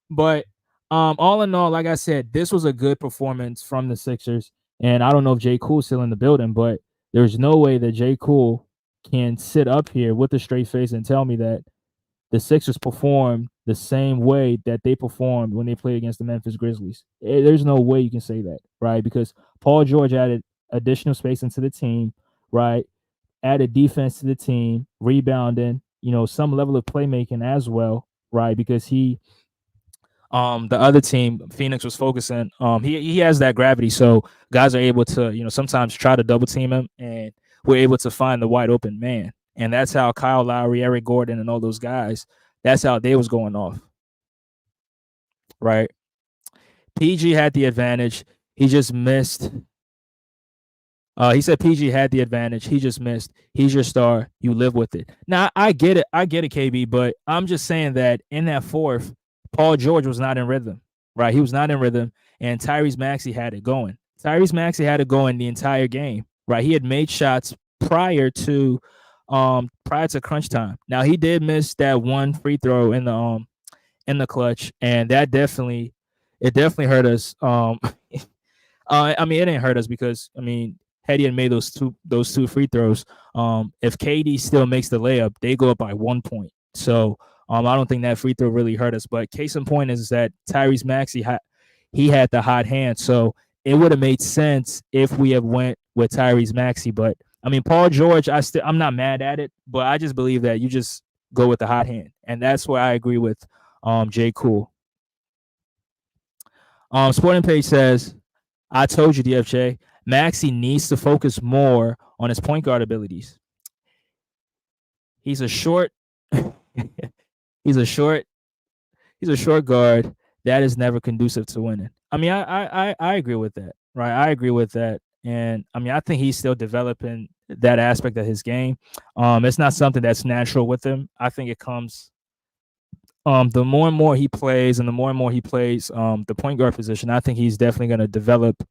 But all in all, like I said, this was a good performance from the Sixers. And I don't know if J. Cool's still in the building, but there's no way that J. Cool can sit up here with a straight face and tell me that the Sixers performed the same way that they performed when they played against the Memphis Grizzlies. There's no way you can say that, right? Because Paul George added additional space into the team, right? Added defense to the team, rebounding, some level of playmaking as well, right? Because the other team, Phoenix, was focusing. He has that gravity, so guys are able to, sometimes try to double team him, and we're able to find the wide open man. And that's how Kyle Lowry, Eric Gordon, and all those guys, that's how they was going off, right? PG had the advantage. He just missed He said PG had the advantage. He just missed. He's your star. You live with it. Now I get it. I get it, KB. But I'm just saying that in that fourth, Paul George was not in rhythm. Right? He was not in rhythm, and Tyrese Maxey had it going. Tyrese Maxey had it going the entire game. Right? He had made shots prior to crunch time. Now he did miss that one free throw in the clutch, and that definitely hurt us. I mean, it didn't hurt us because I mean, had he had made those two free throws, if KD still makes the layup, they go up by 1 point. So I don't think that free throw really hurt us. But case in point is that Tyrese Maxey he had the hot hand, so it would have made sense if we have went with Tyrese Maxey. But I mean, Paul George, I'm not mad at it, but I just believe that you just go with the hot hand, and that's where I agree with J. Cool. Sporting Page says, I told you, DFJ, Maxey needs to focus more on his point guard abilities. He's a short, he's a short, he's a short guard that is never conducive to winning. I mean, I agree with that, right? I agree with that, and I mean, I think he's still developing that aspect of his game. It's not something that's natural with him. I think it comes the more and more he plays and the more and more he plays the point guard position, I think he's definitely going to develop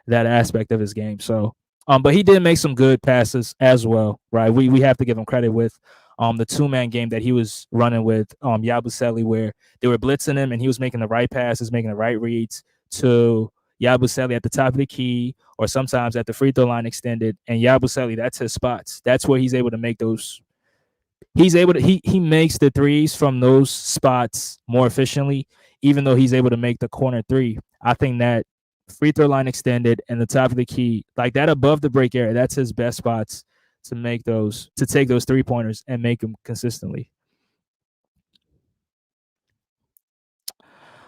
that aspect of his game. So, but he did make some good passes as well, right? We have to give him credit with the 2-man game that he was running with Yabusele, where they were blitzing him and he was making the right passes, making the right reads to Yabusele at the top of the key or sometimes at the free throw line extended. And Yabusele, that's his spots. That's where he's able to make those he's able to he makes the threes from those spots more efficiently, even though he's able to make the corner three. I think that free throw line extended and the top of the key, like that above the break area, that's his best spots to take those 3-pointers and make them consistently.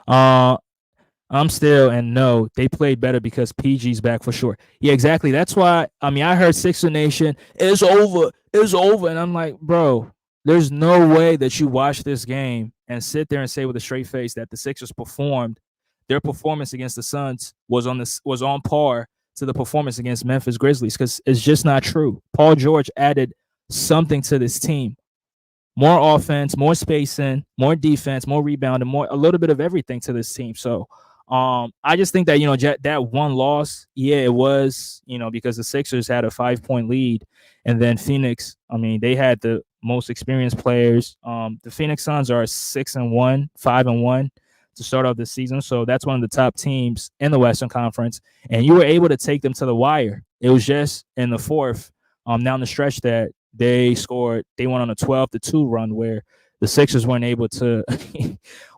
Uh I'm still and no, they played better because PG's back for sure. Yeah, exactly. That's why I mean I heard Sixer Nation, it's over. And I'm like, bro, there's no way that you watch this game and sit there and say with a straight face that the Sixers performed. Their performance against the Suns was on par to the performance against Memphis Grizzlies, because it's just not true. Paul George added something to this team. More offense, more spacing, more defense, more rebound, and more a little bit of everything to this team. So I just think that that one loss, yeah, it was because the Sixers had a 5-point lead, and then Phoenix. I mean, they had the most experienced players. The Phoenix Suns are 6-1, 5-1 to start off the season, so that's one of the top teams in the Western Conference, and you were able to take them to the wire. It was just in the fourth, down the stretch that they scored. They went on a 12-2 run where the Sixers weren't able to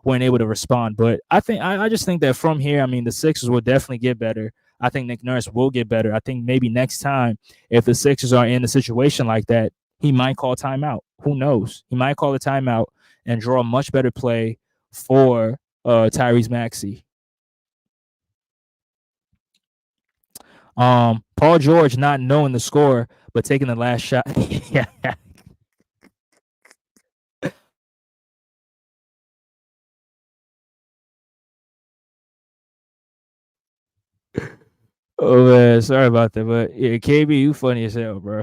respond. But I just think that from here, I mean, the Sixers will definitely get better. I think Nick Nurse will get better. I think maybe next time, if the Sixers are in a situation like that, he might call timeout. Who knows? He might call a timeout and draw a much better play for Tyrese Maxey. Paul George not knowing the score but taking the last shot. Yeah. Oh man, sorry about that, but yeah, KB, you funny as hell, bro.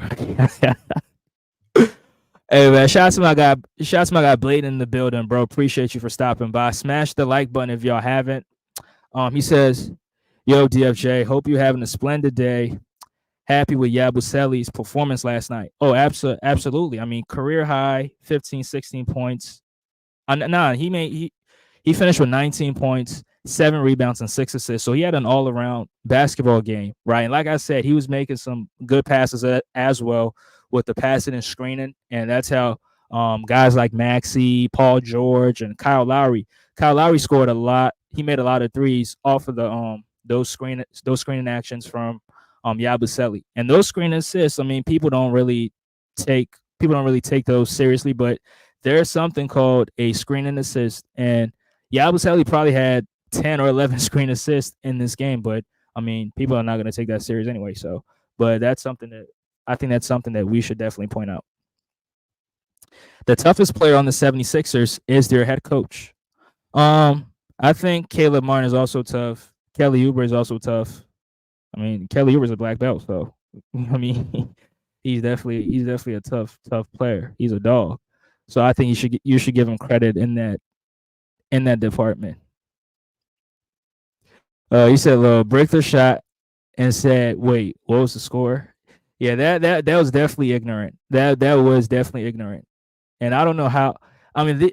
Hey man, shout to my guy Blade in the building, bro. Appreciate you for stopping by. Smash the like button if y'all haven't. He says, "Yo, DFJ, hope you're having a splendid day. Happy with Yabusele's performance last night." Oh, absolutely. I mean, career high, 15, 16 points. Nah, he finished with 19 points, 7 rebounds, and 6 assists. So he had an all-around basketball game, right? And like I said, he was making some good passes as well with the passing and screening, and that's how guys like Maxey, Paul George, and Kyle Lowry. Kyle Lowry scored a lot. He made a lot of threes off of the those screening actions from Yabusele. And those screen assists, I mean, people don't really take those seriously, but there's something called a screen and assist, and Yabusele probably had 10 or 11 screen assists in this game, but I mean, people are not going to take that serious anyway. So, but I think that's something that we should definitely point out. The toughest player on the 76ers is their head coach. I think Caleb Martin is also tough. Kelly Oubre is also tough. I mean, Kelly Oubre is a black belt, so I mean, he's definitely a tough player. He's a dog. So I think you should give him credit in that department. He said, break the shot and said, "Wait, what was the score?" Yeah, that was definitely ignorant. That was definitely ignorant, and I don't know how. I mean,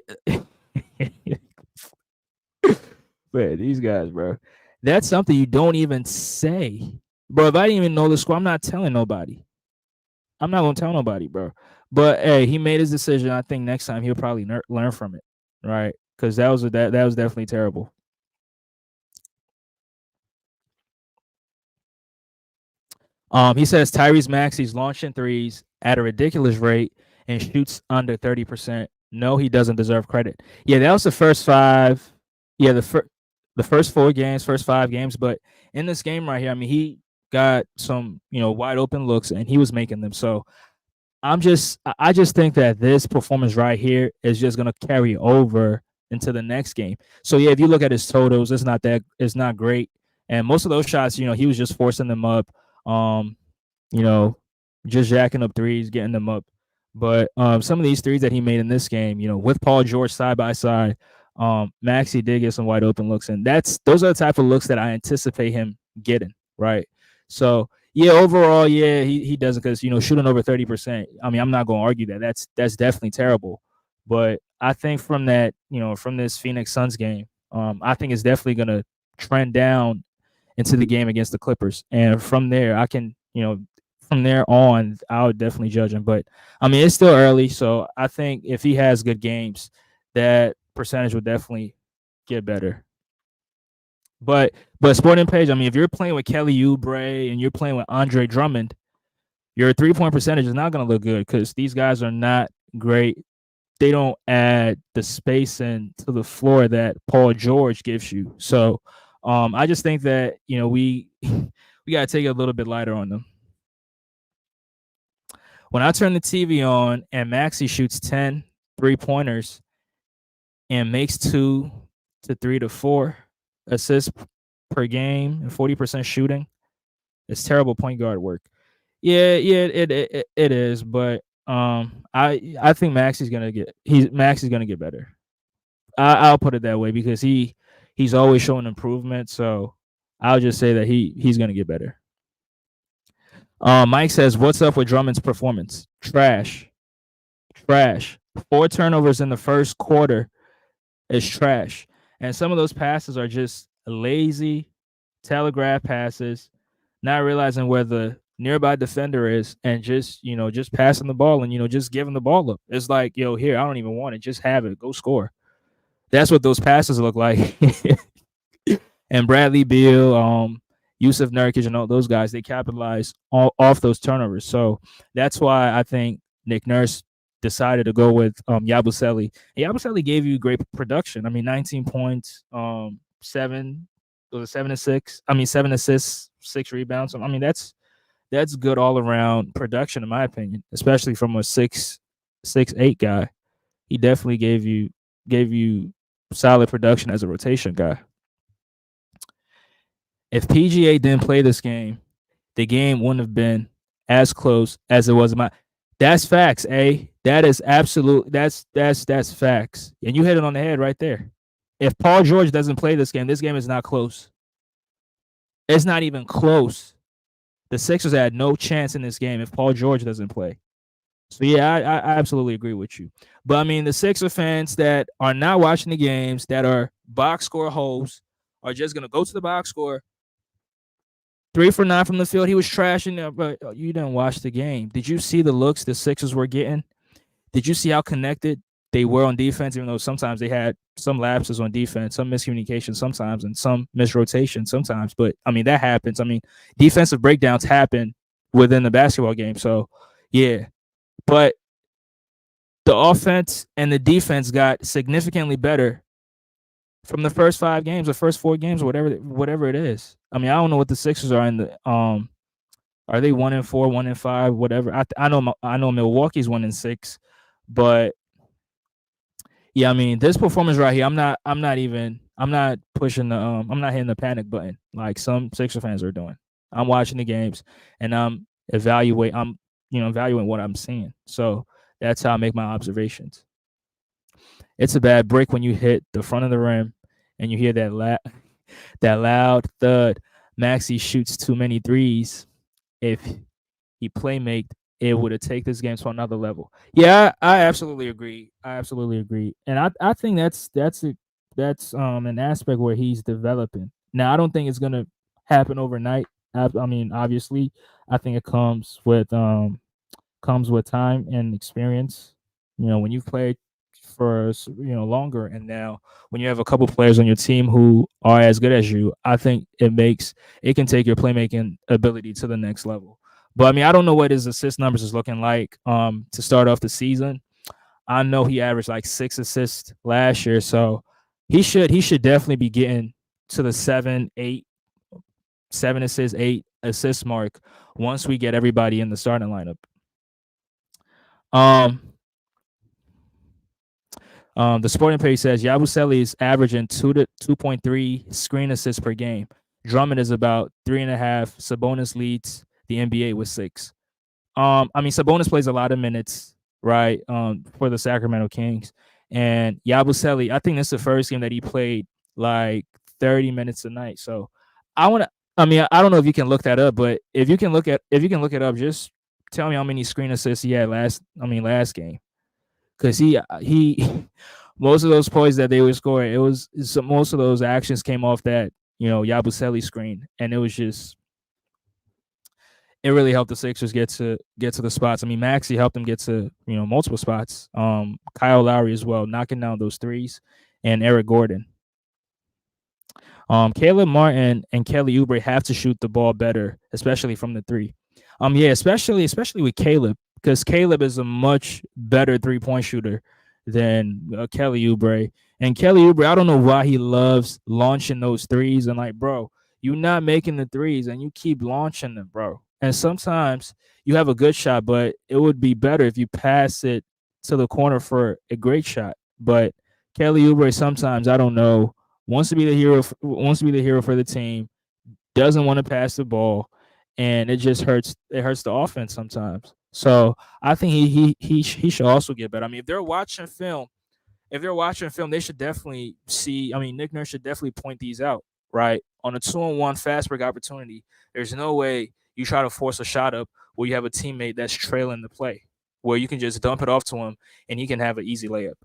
man, these guys, bro. That's something you don't even say, bro. If I didn't even know the score, I'm not telling nobody. I'm not gonna tell nobody, bro. But hey, he made his decision. I think next time he'll probably learn from it, right? Because that was definitely terrible. He says Tyrese Maxey's launching threes at a ridiculous rate and shoots under 30%. No, he doesn't deserve credit. Yeah, that was the first five. Yeah, the first 4 games, first 5 games. But in this game right here, I mean, he got some wide open looks and he was making them. So I just think that this performance right here is just gonna carry over into the next game. So yeah, if you look at his totals, it's not great. And most of those shots, he was just forcing them up. Um, you know, just jacking up threes, getting them up. But some of these threes that he made in this game, with Paul George side by side, Maxey did get some wide open looks, and those are the type of looks that I anticipate him getting. Right. So yeah, overall, yeah, he doesn't because shooting over 30%. I mean, I'm not going to argue that. That's definitely terrible. But I think from this Phoenix Suns game, I think it's definitely going to trend down into the game against the Clippers, and from there, from there on, I would definitely judge him. But I mean, it's still early, so I think if he has good games, that percentage will definitely get better. But Sporting Page, I mean, if you're playing with Kelly Oubre and you're playing with Andre Drummond, your 3 point percentage is not going to look good because these guys are not great. They don't add the spacing to the floor that Paul George gives you. So I just think that we we got to take it a little bit lighter on them. When I turn the TV on and Maxey shoots 10 3 pointers and makes 2 to 3 to 4 assists per game and 40% shooting, it's terrible point guard work. Yeah, yeah, it is, but I think Maxey's gonna get better. I'll put it that way because he's always showing improvement. So I'll just say that he's gonna get better. Mike says, "What's up with Drummond's performance? Trash, trash. 4 turnovers in the first quarter is trash, and some of those passes are just lazy telegraph passes, not realizing where the nearby defender is, and just passing the ball and just giving the ball up. It's like, yo, here, I don't even want it. Just have it. Go score." That's what those passes look like. And Bradley Beal, Yusuf Nurkic, and all those guys, they capitalize off those turnovers. So that's why I think Nick Nurse decided to go with Yabusele. And Yabusele gave you great production. I mean, 19 points, seven was it 7 to 6? I mean, 7 assists, 6 rebounds. I mean, that's good all around production in my opinion, especially from a 6'8" guy. He definitely gave you solid production as a rotation guy. If PGA didn't play this game, the game wouldn't have been as close as it was. That's facts, That is absolute. That's facts, and you hit it on the head right there. If Paul George doesn't play this game is not close. It's not even close. The Sixers had no chance in this game if Paul George doesn't play. So yeah, I absolutely agree with you. But I mean, the Sixer fans that are not watching the games, that are box score hoes, are just gonna go to the box score. 3 for 9 from the field. He was trashing it, but you didn't watch the game. Did you see the looks the Sixers were getting? Did you see how connected they were on defense? Even though sometimes they had some lapses on defense, some miscommunication sometimes, and some misrotation sometimes. But I mean, that happens. I mean, defensive breakdowns happen within the basketball game. So yeah, but the offense and the defense got significantly better from the first 5 games, or first 4 games, or whatever it is. I mean, I don't know what the Sixers are in the Are they 1-4, 1-5, whatever? I know Milwaukee's 1-6, but yeah, I mean, this performance right here, I'm not pushing I'm not hitting the panic button like some Sixer fans are doing. I'm watching the games, and evaluate what I'm seeing. So that's how I make my observations. It's a bad break when you hit the front of the rim and you hear that loud thud. Maxey shoots too many threes. If he playmate, it would have taken this game to another level. Yeah, I absolutely agree. I absolutely agree, and I think that's an aspect where he's developing. Now, I don't think it's gonna happen overnight. I mean, obviously, I think it comes with time and experience. When you've played for longer, and now when you have a couple players on your team who are as good as you, I think it can take your playmaking ability to the next level. But I mean, I don't know what his assist numbers is looking like to start off the season. I know he averaged like 6 assists last year, so he should definitely be getting to the 7 assists, 8 assist mark once we get everybody in the starting lineup. Um, the sporting page says Yabusele is averaging 2 to 2.3 screen assists per game. Drummond is about 3.5. Sabonis leads the NBA with 6. I mean, Sabonis plays a lot of minutes, right? For the Sacramento Kings, and Yabusele, I think this is the first game that he played like 30 minutes a night. So I want to. I mean, I don't know if you can look that up, but if you can look it up, just tell me how many screen assists he had last game, because he most of those points that they were scoring, most of those actions came off that Yabusele screen, and it really helped the Sixers get to the spots. I mean, Maxey helped them get to multiple spots. Kyle Lowry as well, knocking down those threes, and Eric Gordon. Caleb Martin and Kelly Oubre have to shoot the ball better, especially from the three. Yeah, especially with Caleb, because Caleb is a much better 3-point shooter than Kelly Oubre. And Kelly Oubre, I don't know why he loves launching those threes. And like, bro, you're not making the threes, and you keep launching them, bro. And sometimes you have a good shot, but it would be better if you pass it to the corner for a great shot. But Kelly Oubre, sometimes I don't know, wants to be the hero for the team, doesn't want to pass the ball, and it hurts the offense sometimes. So I think he should also get better. I mean, if they're watching film, they should definitely see. I mean, Nick Nurse should definitely point these out, right? On a 2-on-1 fast break opportunity, there's no way you try to force a shot up where you have a teammate that's trailing the play, where you can just dump it off to him and he can have an easy layup.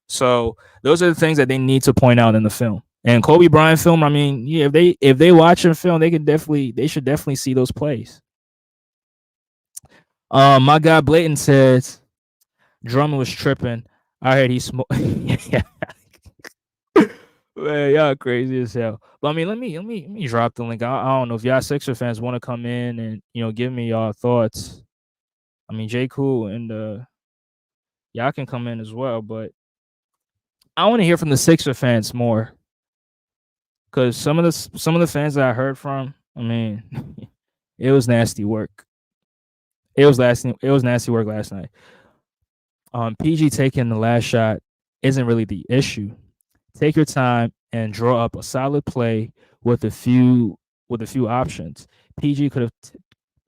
So those are the things that they need to point out in the film. And Kobe Bryant film, I mean, yeah, if they watch in film, they should definitely see those plays. My guy Blayton says Drummond was tripping. I heard he smoked. Yeah, man, y'all crazy as hell. But I mean, let me drop the link. I don't know if y'all Sixer fans want to come in and give me y'all thoughts. I mean, J. Cool and y'all can come in as well, but I want to hear from the Sixer fans more, because some of the fans that I heard from, I mean, it was nasty work. It was nasty work last night. PG taking the last shot isn't really the issue. Take your time and draw up a solid play with a few options. PG could have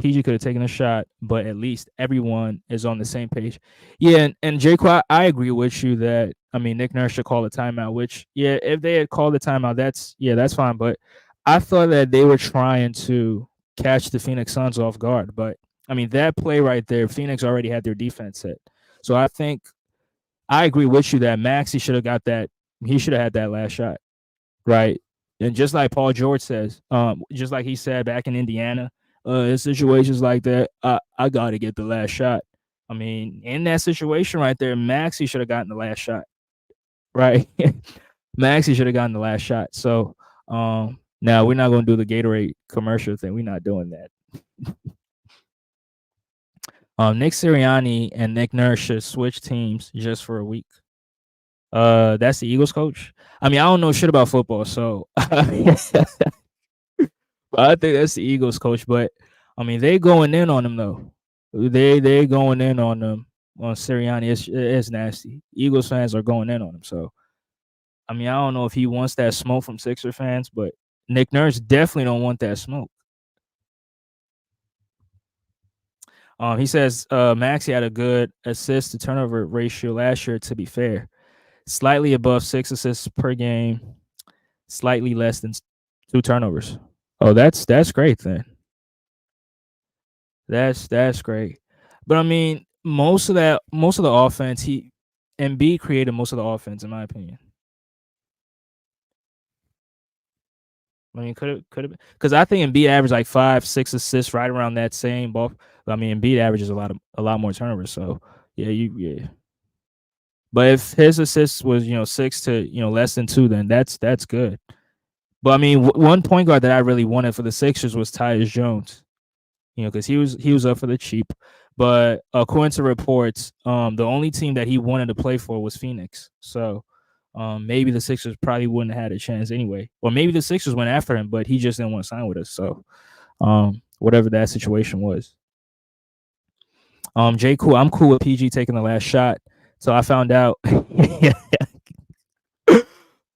PG could have taken a shot, but at least everyone is on the same page. Yeah, and Jake, I agree with you that, I mean, Nick Nurse should call a timeout. Which, yeah, if they had called a timeout, that's fine. But I thought that they were trying to catch the Phoenix Suns off guard. But I mean, that play right there, Phoenix already had their defense set. So I think I agree with you that Maxey should have got that. He should have had that last shot, right? And just like Paul George says, just like he said back in Indiana, in situations like that, I got to get the last shot. I mean, in that situation right there, Maxey should have gotten the last shot, right? Maxey should have gotten the last shot. So, now we're not going to do the Gatorade commercial thing. We're not doing that. Nick Sirianni and Nick Nurse should switch teams just for a week. That's the Eagles coach. I mean, I don't know shit about football, so I think that's the Eagles coach. But I mean, they going in on him though. They going in on them on Sirianni. It's nasty. Eagles fans are going in on him. So I mean, I don't know if he wants that smoke from Sixer fans, but Nick Nurse definitely don't want that smoke. He says Maxey had a good assist to turnover ratio last year. To be fair, slightly above 6 assists per game, slightly less than 2 turnovers. Oh, that's great then. That's great. But I mean, most of the offense, he Embiid created most of the offense, in my opinion. I mean, could have because I think Embiid averaged like 5, 6 assists, right around that same ball. But I mean, Embiid averages a lot more turnovers. So yeah. But if his assists was 6 to less than 2, then that's good. But I mean, one point guard that I really wanted for the Sixers was Tyus Jones. Because he was up for the cheap. But according to reports, the only team that he wanted to play for was Phoenix. So maybe the Sixers probably wouldn't have had a chance anyway. Or maybe the Sixers went after him, but he just didn't want to sign with us. So whatever that situation was. Jay, cool. I'm cool with PG taking the last shot. So I found out.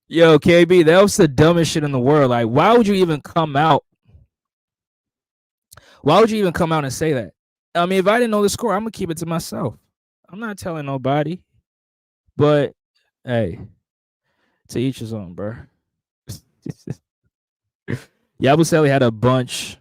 Yo, KB, that was the dumbest shit in the world. Like, why would you even come out? Why would you even come out and say that? I mean, if I didn't know the score, I'm gonna keep it to myself. I'm not telling nobody. But hey, to each his own, bro. Yabusele had a bunch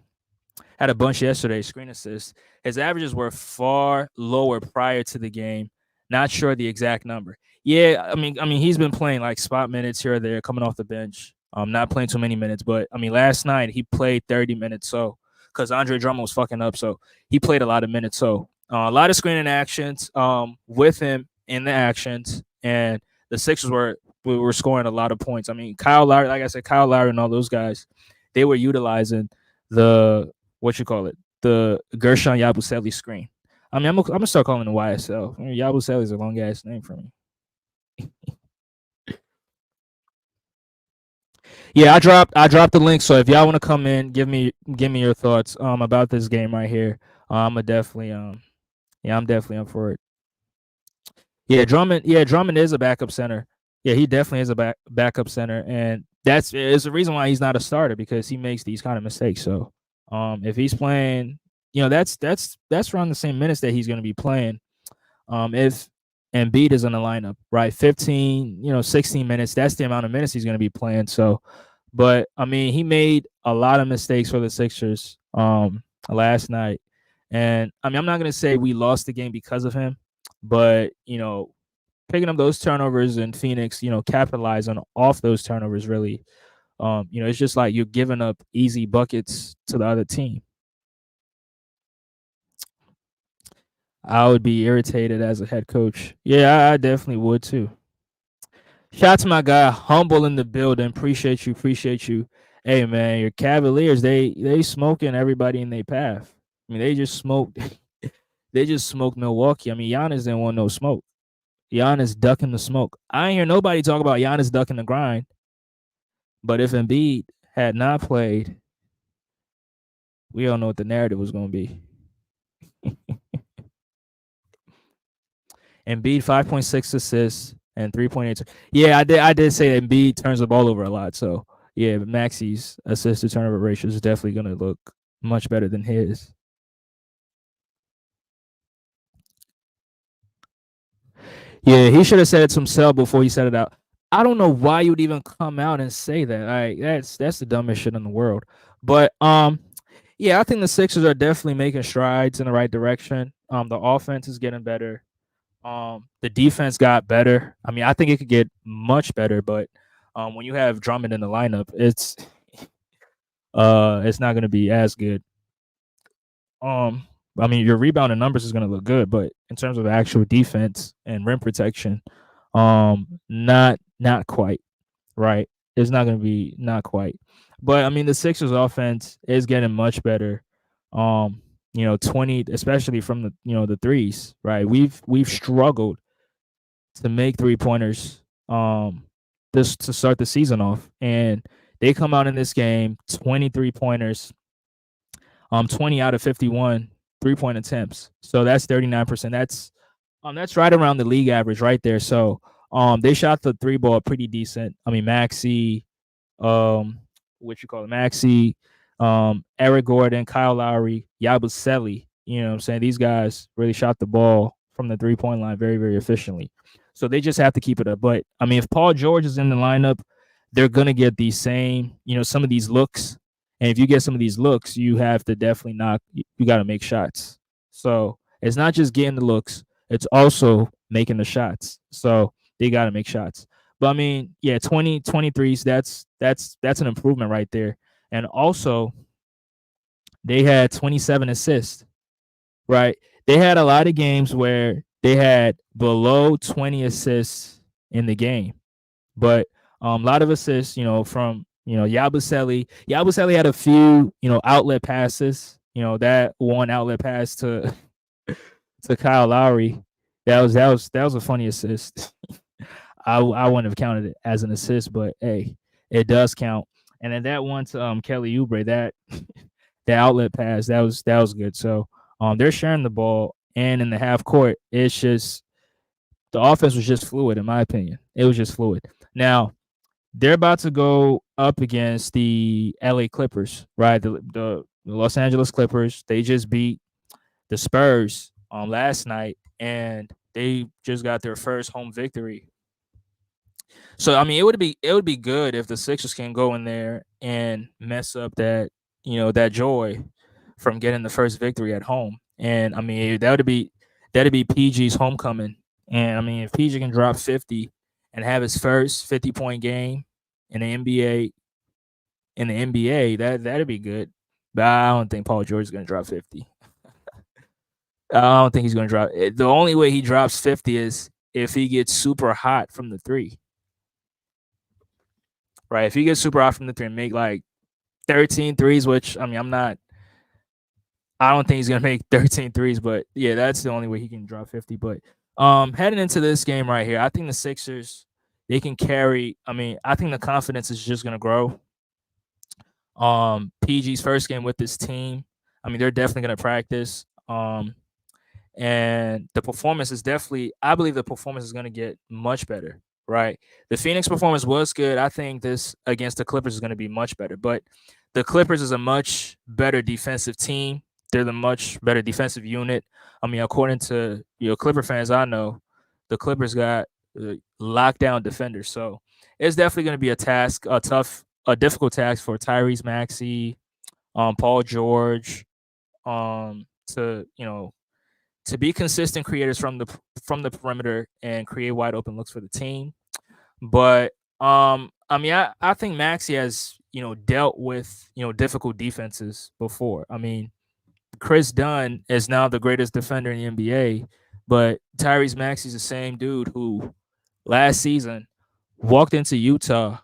yesterday, screen assists. His averages were far lower prior to the game. Not sure the exact number. Yeah, I mean, he's been playing like spot minutes here or there, coming off the bench. Not playing too many minutes, but I mean, last night he played 30 minutes. So, because Andre Drummond was fucking up, so he played a lot of minutes. So, a lot of screening actions, with him in the actions, and the Sixers were scoring a lot of points. I mean, Kyle Lowry, like I said, Kyle Lowry and all those guys, they were utilizing the what you call it, the Gershon Yabusele screen. I mean, I'm gonna start calling it YSL. I mean, Yabusele is a long ass name for me. Yeah, I dropped the link. So if y'all want to come in, give me your thoughts about this game right here. I'm a definitely yeah, I'm definitely up for it. Drummond is a backup center. Yeah, he definitely is a backup center, and that's is the reason why he's not a starter because he makes these kind of mistakes. So, if he's playing, that's around the same minutes that he's going to be playing. If Embiid is in the lineup, right, 15, 16 minutes, that's the amount of minutes he's going to be playing. So, but I mean, he made a lot of mistakes for the Sixers last night, and I mean, I'm not going to say we lost the game because of him, but picking up those turnovers in Phoenix, capitalizing off those turnovers really, it's just like you're giving up easy buckets to the other team. I would be irritated as a head coach. Yeah, I definitely would too. Shout out to my guy, humble in the building. Appreciate you, appreciate you. Hey man, your Cavaliers, they smoking everybody in their path. I mean, they just smoked. They just smoked Milwaukee. I mean, Giannis didn't want no smoke. Giannis ducking the smoke. I ain't hear nobody talk about Giannis ducking the grind. But if Embiid had not played, we all know what the narrative was going to be. Embiid 5.6 assists and 3.8. Yeah, I did say that Embiid turns the ball over a lot. So yeah, Maxey's assist to turnover ratio is definitely going to look much better than his. Yeah, he should have said it to himself before he said it out. I don't know why you would even come out and say that. Like that's the dumbest shit in the world. But yeah, I think the Sixers are definitely making strides in the right direction. The offense is getting better. The defense got better. I mean, I think it could get much better, but when you have Drummond in the lineup, it's not going to be as good. Um, I mean, your rebounding numbers is going to look good, but in terms of actual defense and rim protection, not quite right. It's not going to be not quite. But I mean, the Sixers offense is getting much better. 20, especially from the threes, right? We've struggled to make 3 pointers this to start the season off, and they come out in this game 23 pointers, 20 out of 51 3-point attempts. So that's 39%. That's right around the league average right there. So they shot the three ball pretty decent. I mean, Maxey, what you call it, Maxey, Eric Gordon, Kyle Lowry, Yabusele, You know what I'm saying? These guys really shot the ball from the 3-point line very, very efficiently. So they just have to keep it up. But I mean, if Paul George is in the lineup, they're gonna get these same, some of these looks. And if you get some of these looks, you have to definitely knock. You got to make shots. So it's not just getting the looks; it's also making the shots. So they got to make shots. But I mean, yeah, 23s. That's an improvement right there. And also, they had 27 assists. Right? They had a lot of games where they had below 20 assists in the game, but a lot of assists, from Yabusele. Yabusele had a few, outlet passes. That one outlet pass to to Kyle Lowry. That was a funny assist. I wouldn't have counted it as an assist, but hey, it does count. And then that one to Kelly Oubre, that outlet pass, that was good. So they're sharing the ball, and in the half court, it's just the offense was just fluid, in my opinion. It was just fluid. Now they're about to go up against the LA Clippers, right? The Los Angeles Clippers. They just beat the Spurs last night, and they just got their first home victory. So I mean, it would be good if the Sixers can go in there and mess up that joy from getting the first victory at home. And I mean, that'd be PG's homecoming. And I mean, if PG can drop 50 and have his first 50-point game in the NBA, that'd be good. But I don't think Paul George is gonna drop 50. I don't think he's gonna drop. The only way he drops 50 is if he gets super hot from the three. Right? If he gets super hot from the three and make like 13 threes, which I mean, I don't think he's gonna make 13 threes, but yeah, that's the only way he can drop 50. But heading into this game right here, I think the Sixers they can carry. I mean, I think the confidence is just gonna grow. PG's first game with this team. I mean, they're definitely gonna practice. And the performance is definitely. I believe the performance is gonna get much better. Right, the Phoenix performance was good. I think this against the Clippers is gonna be much better, but the Clippers is a much better defensive team. They're the much better defensive unit. I mean, according to Clipper fans, I know the Clippers got lockdown defenders. So it's definitely going to be a task, a difficult task for Tyrese Maxey, Paul George, to be consistent creators from the perimeter and create wide open looks for the team. But I mean, I think Maxey has dealt with difficult defenses before. I mean, Chris Dunn is now the greatest defender in the NBA, but Tyrese Maxey's the same dude who last season walked into Utah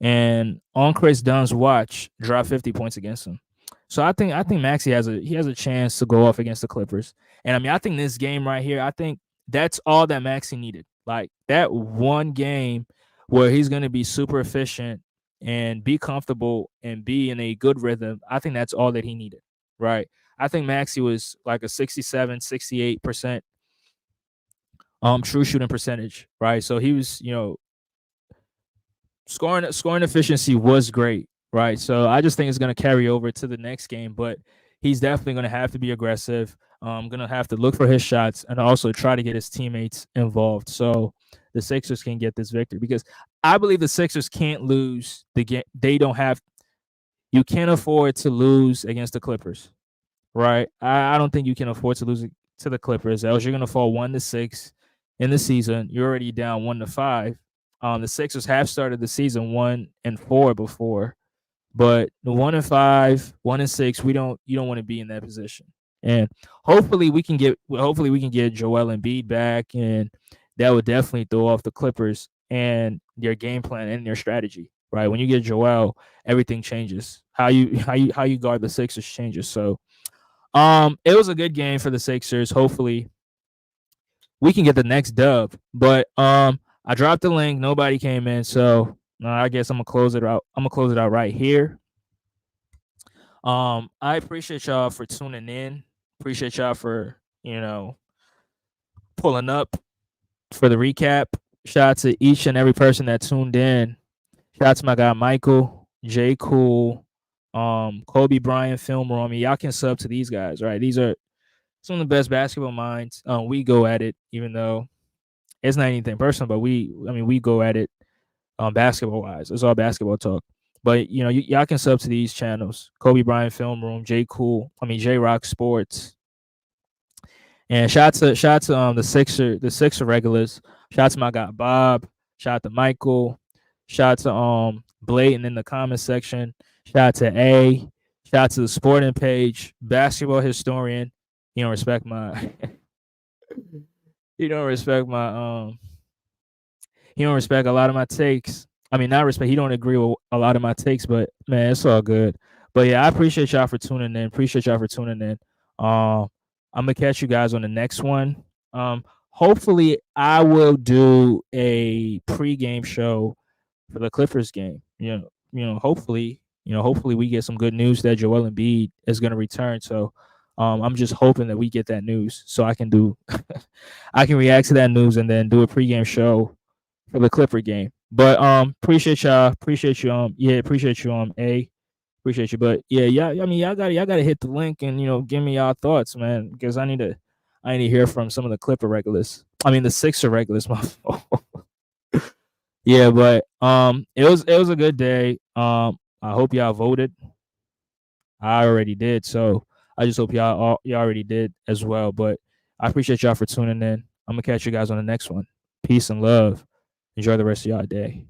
and on Chris Dunn's watch dropped 50 points against him. So I think Maxey has a chance to go off against the Clippers. And I mean, I think this game right here, I think that's all that Maxey needed. Like that one game where he's going to be super efficient and be comfortable and be in a good rhythm. I think that's all that he needed. Right. I think Maxey was like a 67, 68% true shooting percentage, right? So he was, scoring efficiency was great, right? So I just think it's going to carry over to the next game, but he's definitely going to have to be aggressive. Going to have to look for his shots and also try to get his teammates involved so the Sixers can get this victory because I believe the Sixers can't lose the game. They don't have. You can't afford to lose against the Clippers, right? I don't think you can afford to lose to the Clippers, else you're going to fall 1-6 in the season. You're already down 1-5. The Sixers have started the season 1-4 before, but the 1-5, 1-6, you don't want to be in that position. And hopefully we can get Joel Embiid back, and that would definitely throw off the Clippers and their game plan and their strategy. Right, when you get Joel, everything changes. How you guard the Sixers changes. So, it was a good game for the Sixers. Hopefully, we can get the next dub. But I dropped the link. Nobody came in, so I guess I'm gonna close it out. I'm gonna close it out right here. I appreciate y'all for tuning in. Appreciate y'all for pulling up for the recap. Shout out to each and every person that tuned in. Shout out to my guy Michael, J. Cool, Kobe Bryant, Film Romy. Y'all can sub to these guys, right? These are some of the best basketball minds. We go at it, even though it's not anything personal, but we go at it basketball wise. It's all basketball talk. But y'all can sub to these channels: Kobe Bryant Film Room, J Rock Sports, and shout to the Sixer regulars. Shout out to my guy Bob. Shout out to Michael. Shout out to Bladen in the comment section. Shout out to A. Shout out to the sporting page, basketball historian. He don't respect my he don't respect my he don't respect a lot of my takes. I mean, not respect. He don't agree with a lot of my takes, but man, it's all good. But yeah, I appreciate y'all for tuning in. Appreciate y'all for tuning in. I'm gonna catch you guys on the next one. Hopefully, I will do a pregame show for the Clippers game. Hopefully we get some good news that Joel Embiid is gonna return. So, I'm just hoping that we get that news so I can I can react to that news and then do a pregame show for the Clipper game. But appreciate y'all. Appreciate you. Appreciate you. A. Appreciate you. But yeah, I mean, y'all gotta hit the link and give me y'all thoughts, man, because I need to hear from some of the Clipper regulars. I mean, the Sixer regulars. My fault. Yeah, but it was a good day. I hope y'all voted. I already did, so I just hope y'all already did as well. But I appreciate y'all for tuning in. I'm gonna catch you guys on the next one. Peace and love. Enjoy the rest of y'all day.